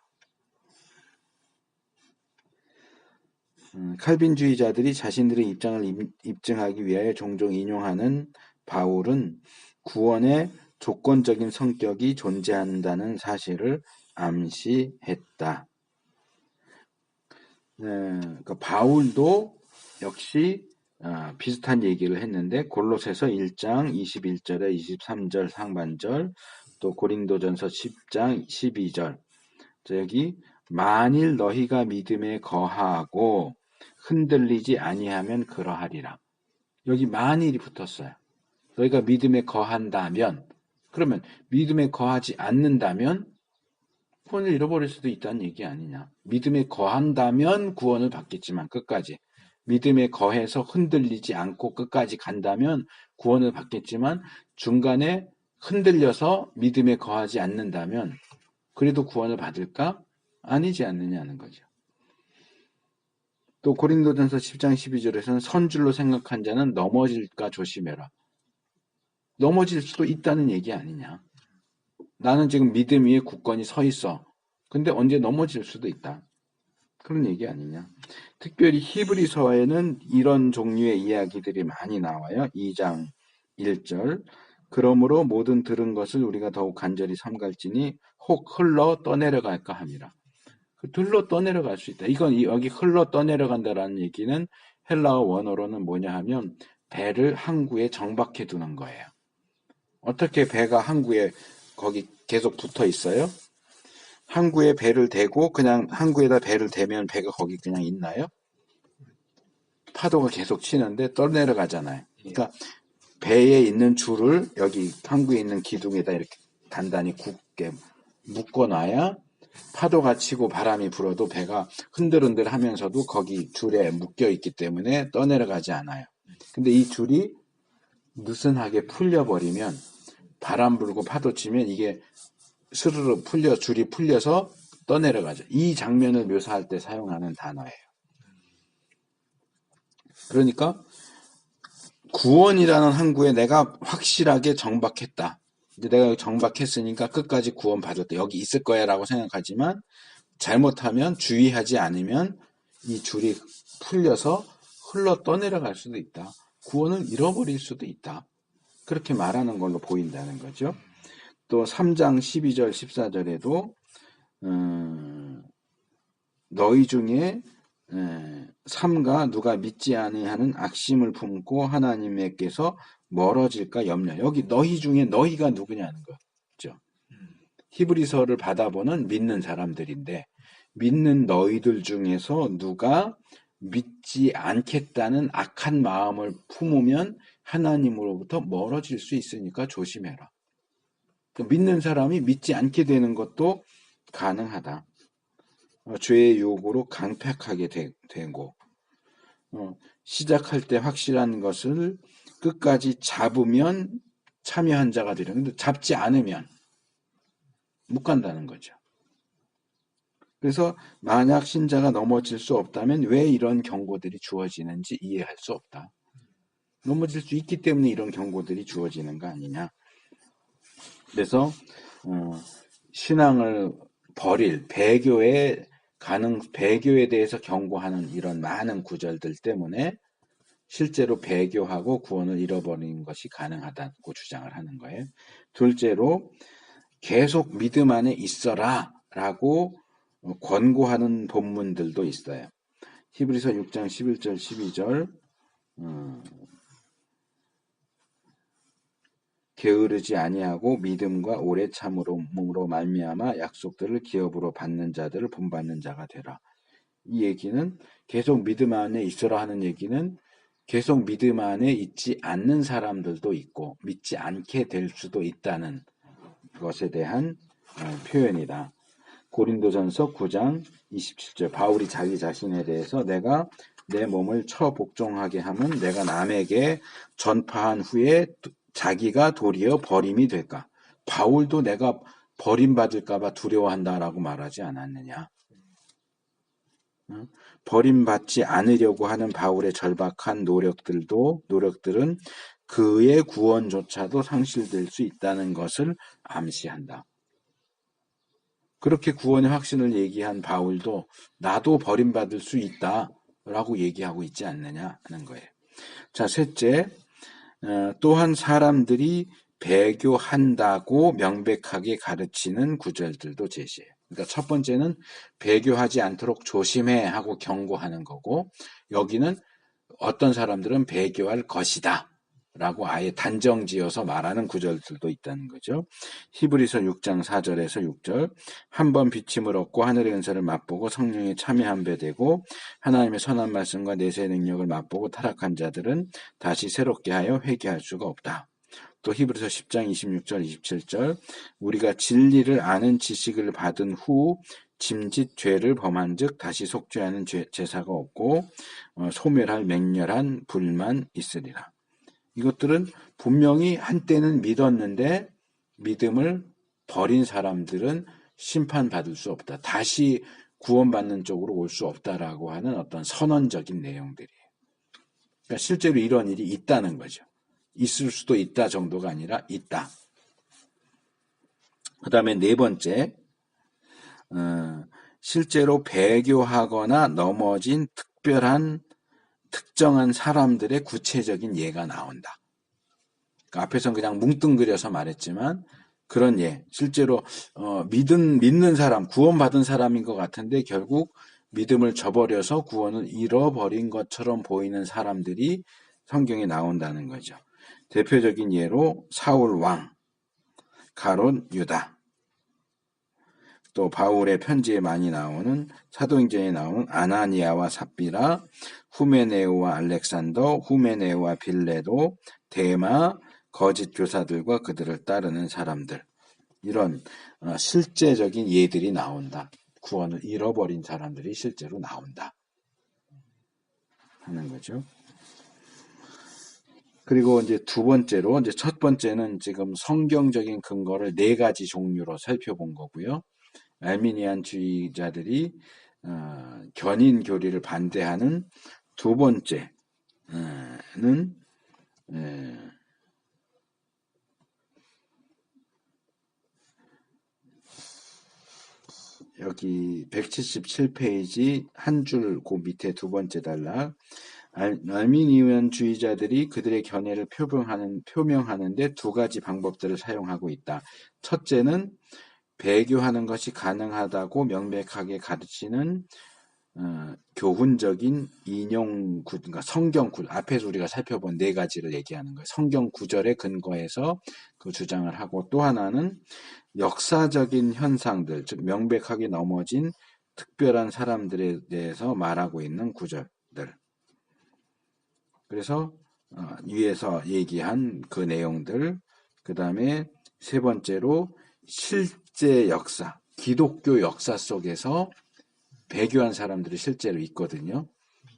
칼빈주의자들이 자신들의 입장을 입증하기 위하여 종종 인용하는 바울은 구원의 조건적인 성격이 존재한다는 사실을 암시했다. 그러니까 바울도 역시 비슷한 얘기를 했는데 골로새서 1장 21절에 23절 상반절 또 고린도전서 10장 12절 여기 만일 너희가 믿음에 거하고 흔들리지 아니하면 그러하리라. 여기 만일이 붙었어요. 너희가 믿음에 거한다면 그러면 믿음에 거하지 않는다면 구원을 잃어버릴 수도 있다는 얘기 아니냐. 믿음에 거한다면 구원을 받겠지만 끝까지 믿음에 거해서 흔들리지 않고 끝까지 간다면 구원을 받겠지만 중간에 흔들려서 믿음에 거하지 않는다면 그래도 구원을 받을까? 아니지 않느냐는 거죠. 또 고린도전서 10장 12절에서는 선줄로 생각한 자는 넘어질까 조심해라. 넘어질 수도 있다는 얘기 아니냐. 나는 지금 믿음 위에 굳건히 서 있어. 근데 언제 넘어질 수도 있다. 그런 얘기 아니냐. 특별히 히브리서에는 이런 종류의 이야기들이 많이 나와요. 2장 1절. 그러므로 모든 들은 것을 우리가 더욱 간절히 삼갈지니 혹 흘러 떠내려갈까 함이라. 흘러 떠내려갈 수 있다. 이건 여기 흘러 떠내려간다라는 얘기는 헬라어 원어로는 뭐냐 하면 배를 항구에 정박해 두는 거예요. 어떻게 배가 항구에 거기 계속 붙어 있어요? 항구에 배를 대고 그냥 항구에다 배를 대면 배가 거기 그냥 있나요? 파도가 계속 치는데 떠내려가잖아요. 그러니까 배에 있는 줄을 여기 항구에 있는 기둥에다 이렇게 단단히 굳게 묶어놔야 파도가 치고 바람이 불어도 배가 흔들흔들 하면서도 거기 줄에 묶여 있기 때문에 떠내려가지 않아요. 근데 이 줄이 느슨하게 풀려버리면 바람 불고 파도 치면 이게 스르르 줄이 풀려서 떠내려가죠. 이 장면을 묘사할 때 사용하는 단어예요. 그러니까 구원이라는 항구에 내가 확실하게 정박했다. 이제 내가 정박했으니까 끝까지 구원 받았다. 여기 있을 거야 라고 생각하지만 잘못하면 주의하지 않으면 이 줄이 풀려서 흘러 떠내려갈 수도 있다. 구원을 잃어버릴 수도 있다. 그렇게 말하는 걸로 보인다는 거죠. 또 3장 12절 14절에도 너희 중에 삼가 누가 믿지 아니하는 악심을 품고 하나님께서 멀어질까 염려. 여기 너희 중에 너희가 누구냐는 거죠. 히브리서를 받아보는 믿는 사람들인데 믿는 너희들 중에서 누가 믿지 않겠다는 악한 마음을 품으면 하나님으로부터 멀어질 수 있으니까 조심해라. 믿는 사람이 믿지 않게 되는 것도 가능하다. 죄의 유혹으로 강팍하게 되고 시작할 때 확실한 것을 끝까지 잡으면 참여한 자가 되려. 근데 잡지 않으면 못 간다는 거죠. 그래서 만약 신자가 넘어질 수 없다면 왜 이런 경고들이 주어지는지 이해할 수 없다. 넘어질 수 있기 때문에 이런 경고들이 주어지는 거 아니냐. 그래서 신앙을 버릴 배교에 대해서 경고하는 이런 많은 구절들 때문에 실제로 배교하고 구원을 잃어버리는 것이 가능하다고 주장을 하는 거예요. 둘째로 계속 믿음 안에 있어라 라고 권고하는 본문들도 있어요. 히브리서 6장 11절 12절 게으르지 아니하고 믿음과 오래 참음으로 말미암아 약속들을 기업으로 받는 자들을 본받는 자가 되라. 이 얘기는 계속 믿음 안에 있어라 하는 얘기는 계속 믿음 안에 있지 않는 사람들도 있고 믿지 않게 될 수도 있다는 것에 대한 표현이다. 고린도전서 9장 27절 바울이 자기 자신에 대해서 내가 내 몸을 처복종하게 하면 내가 남에게 전파한 후에 자기가 도리어 버림이 될까? 바울도 내가 버림받을까 봐 두려워한다라고 말하지 않았느냐? 버림받지 않으려고 하는 바울의 절박한 노력들은 그의 구원조차도 상실될 수 있다는 것을 암시한다. 그렇게 구원의 확신을 얘기한 바울도 나도 버림받을 수 있다라고 얘기하고 있지 않느냐 하는 거예요. 자, 셋째, 또한 사람들이 배교한다고 명백하게 가르치는 구절들도 제시해요. 그러니까 첫 번째는 배교하지 않도록 조심해 하고 경고하는 거고 여기는 어떤 사람들은 배교할 것이다 라고 아예 단정지어서 말하는 구절들도 있다는 거죠. 히브리서 6장 4절에서 6절 한 번 비침을 얻고 하늘의 은사를 맛보고 성령에 참여한 배 되고 하나님의 선한 말씀과 내세의 능력을 맛보고 타락한 자들은 다시 새롭게 하여 회개할 수가 없다. 또 히브리서 10장 26절 27절 우리가 진리를 아는 지식을 받은 후 짐짓 죄를 범한 즉 다시 속죄하는 제사가 없고 소멸할 맹렬한 불만 있으리라. 이것들은 분명히 한때는 믿었는데 믿음을 버린 사람들은 심판받을 수 없다. 다시 구원받는 쪽으로 올 수 없다라고 하는 어떤 선언적인 내용들이에요. 그러니까 실제로 이런 일이 있다는 거죠. 있을 수도 있다 정도가 아니라 있다. 그 다음에 네 번째, 실제로 배교하거나 넘어진 특정한 사람들의 구체적인 예가 나온다. 그러니까 앞에서는 그냥 뭉뚱그려서 말했지만 그런 예, 실제로 믿는 사람, 구원받은 사람인 것 같은데 결국 믿음을 저버려서 구원을 잃어버린 것처럼 보이는 사람들이 성경에 나온다는 거죠. 대표적인 예로 사울 왕, 가론 유다, 또 바울의 편지에 많이 나오는 사도행전에 나오는 아나니아와 삽비라, 후메네오와 알렉산더, 후메네오와 빌레도, 데마, 거짓 교사들과 그들을 따르는 사람들, 이런 실제적인 예들이 나온다. 구원을 잃어버린 사람들이 실제로 나온다 하는 거죠. 그리고 이제 두 번째로, 이제 첫 번째는 지금 성경적인 근거를 네 가지 종류로 살펴본 거고요. 알미니안주의자들이 견인 교리를 반대하는 두 번째는 여기 177페이지 한 줄 그 밑에 두 번째 단락, 알미니안주의자들이 그들의 견해를 표명하는데 두 가지 방법들을 사용하고 있다. 첫째는 배교하는 것이 가능하다고 명백하게 가르치는 교훈적인 인용 구, 그러니까 성경 구, 앞에서 우리가 살펴본 네 가지를 얘기하는 거예요. 성경 구절에 근거해서 그 주장을 하고, 또 하나는 역사적인 현상들, 즉 명백하게 넘어진 특별한 사람들에 대해서 말하고 있는 구절들. 그래서 위에서 얘기한 그 내용들, 그 다음에 세 번째로 실제 역사, 기독교 역사 속에서 배교한 사람들이 실제로 있거든요.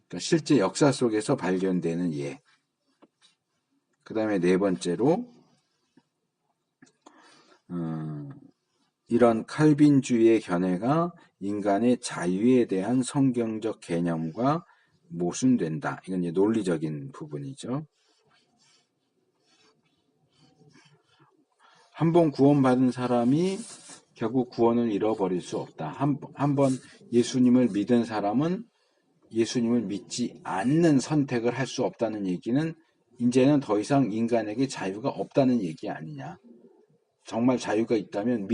그러니까 실제 역사 속에서 발견되는 예. 그 다음에 네 번째로 이런 칼빈주의의 견해가 인간의 자유에 대한 성경적 개념과 모순된다. 이건 이제 논리적인 부분이죠. 한 번 구원받은 사람이 결국 구원을 잃어버릴 수 없다. 한 번 예수님을 믿은 사람은 예수님을 믿지 않는 선택을 할 수 없다는 얘기는 이제는 더 이상 인간에게 자유가 없다는 얘기 아니냐. 정말 자유가 있다면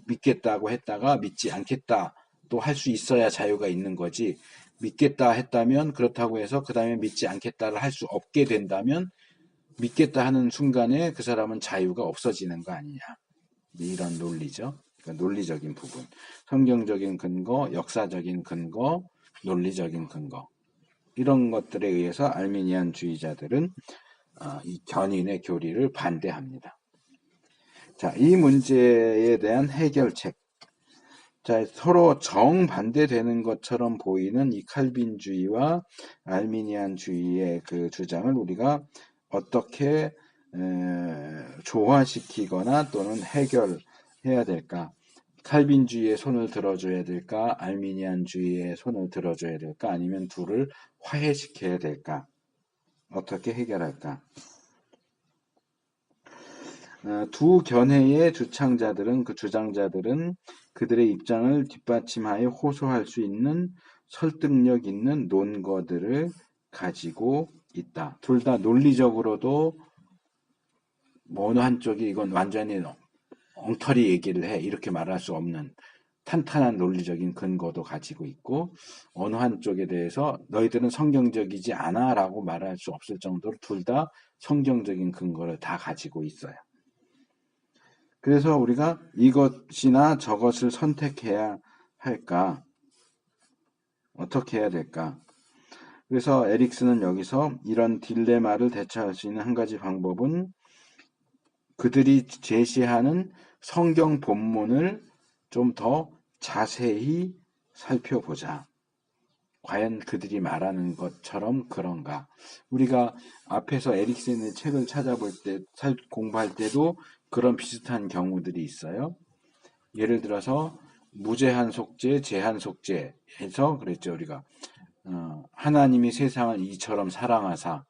믿겠다고 했다가 믿지 않겠다 또 할 수 있어야 자유가 있는 거지. 믿겠다 했다면 그렇다고 해서 그 다음에 믿지 않겠다를 할 수 없게 된다면 믿겠다 하는 순간에 그 사람은 자유가 없어지는 거 아니냐. 이런 논리죠. 그러니까 논리적인 부분. 성경적인 근거, 역사적인 근거, 논리적인 근거. 이런 것들에 의해서 알미니안주의자들은 이 견인의 교리를 반대합니다. 자, 이 문제에 대한 해결책. 자, 서로 정반대되는 것처럼 보이는 이 칼빈주의와 알미니안주의의 그 주장을 우리가 어떻게 조화시키거나 또는 해결해야 될까? 칼빈주의의 손을 들어줘야 될까? 알미니안주의의 손을 들어줘야 될까? 아니면 둘을 화해시켜야 될까? 어떻게 해결할까? 두 견해의 주장자들은 그들의 입장을 뒷받침하여 호소할 수 있는 설득력 있는 논거들을 가지고 있다. 둘 다 논리적으로도 어느 한쪽이 이건 완전히 엉터리 얘기를 해 이렇게 말할 수 없는 탄탄한 논리적인 근거도 가지고 있고, 어느 한쪽에 대해서 너희들은 성경적이지 않아 라고 말할 수 없을 정도로 둘 다 성경적인 근거를 다 가지고 있어요. 그래서 우리가 이것이나 저것을 선택해야 할까? 어떻게 해야 될까? 그래서 에릭슨은 여기서 이런 딜레마를 대처할 수 있는 한 가지 방법은 그들이 제시하는 성경 본문을 좀 더 자세히 살펴보자. 과연 그들이 말하는 것처럼 그런가? 우리가 앞에서 에릭센의 책을 찾아볼 때, 공부할 때도 그런 비슷한 경우들이 있어요. 예를 들어서 무제한 속죄, 제한 속죄해서 그랬죠, 우리가. 하나님이 세상을 이처럼 사랑하사.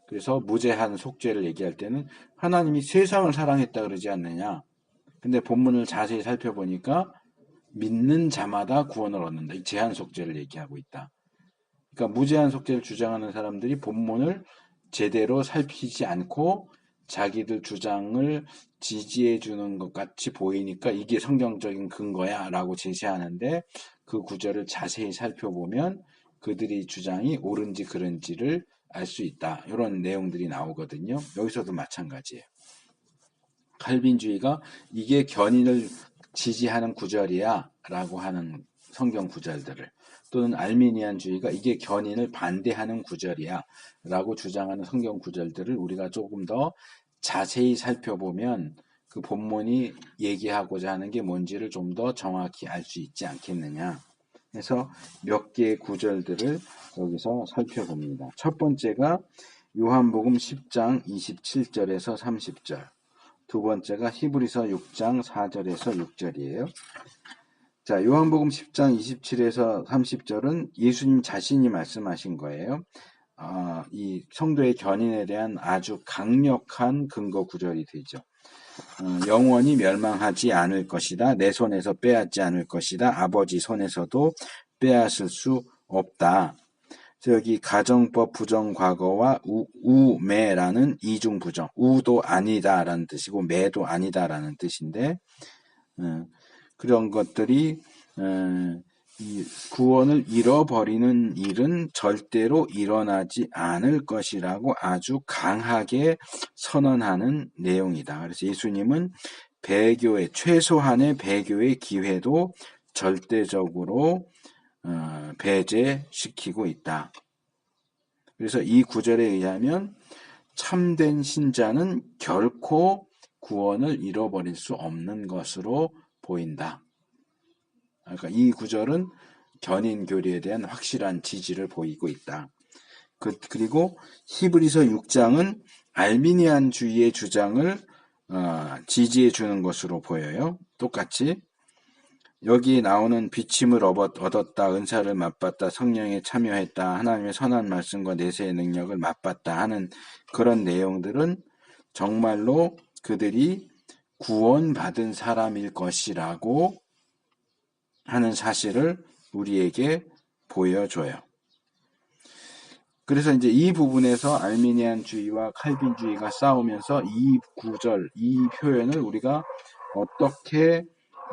그래서 무제한 속죄를 얘기할 때는 하나님이 세상을 사랑했다 그러지 않느냐. 근데 본문을 자세히 살펴보니까 믿는 자마다 구원을 얻는다. 이 제한 속죄를 얘기하고 있다. 그러니까 무제한 속죄를 주장하는 사람들이 본문을 제대로 살피지 않고 자기들 주장을 지지해 주는 것 같이 보이니까 이게 성경적인 근거야 라고 제시하는데, 그 구절을 자세히 살펴보면 그들의 주장이 옳은지 그른지를 알 수 있다. 이런 내용들이 나오거든요. 여기서도 마찬가지예요. 칼빈주의가 이게 견인을 지지하는 구절이야 라고 하는 성경 구절들을, 또는 알미니안주의가 이게 견인을 반대하는 구절이야 라고 주장하는 성경 구절들을 우리가 조금 더 자세히 살펴보면 그 본문이 얘기하고자 하는 게 뭔지를 좀 더 정확히 알 수 있지 않겠느냐. 그래서 몇 개의 구절들을 여기서 살펴봅니다. 첫 번째가 요한복음 10장 27절에서 30절. 두 번째가 히브리서 6장 4절에서 6절이에요. 자, 요한복음 10장 27에서 30절은 예수님 자신이 말씀하신 거예요. 이 성도의 견인에 대한 아주 강력한 근거 구절이 되죠. 영원히 멸망하지 않을 것이다. 내 손에서 빼앗지 않을 것이다. 아버지 손에서도 빼앗을 수 없다. 여기 가정법 부정과거와 우매라는 이중부정, 우도 아니다라는 뜻이고 매도 아니다라는 뜻인데, 그런 것들이 이 구원을 잃어버리는 일은 절대로 일어나지 않을 것이라고 아주 강하게 선언하는 내용이다. 그래서 예수님은 배교의 최소한의 배교의 기회도 절대적으로 배제시키고 있다. 그래서 이 구절에 의하면 참된 신자는 결코 구원을 잃어버릴 수 없는 것으로 보인다. 그러니까 이 구절은 견인 교리에 대한 확실한 지지를 보이고 있다. 그리고 히브리서 6장은 알미니안주의의 주장을 지지해 주는 것으로 보여요. 똑같이 여기 나오는 비침을 얻었다, 은사를 맛봤다, 성령에 참여했다, 하나님의 선한 말씀과 내세의 능력을 맛봤다 하는 그런 내용들은 정말로 그들이 구원받은 사람일 것이라고 하는 사실을 우리에게 보여줘요. 그래서 이제 이 부분에서 알미니안주의와 칼빈주의가 싸우면서 이 구절, 이 표현을 우리가 어떻게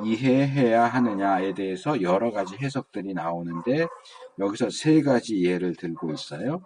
이해해야 하느냐에 대해서 여러 가지 해석들이 나오는데, 여기서 세 가지 예를 들고 있어요.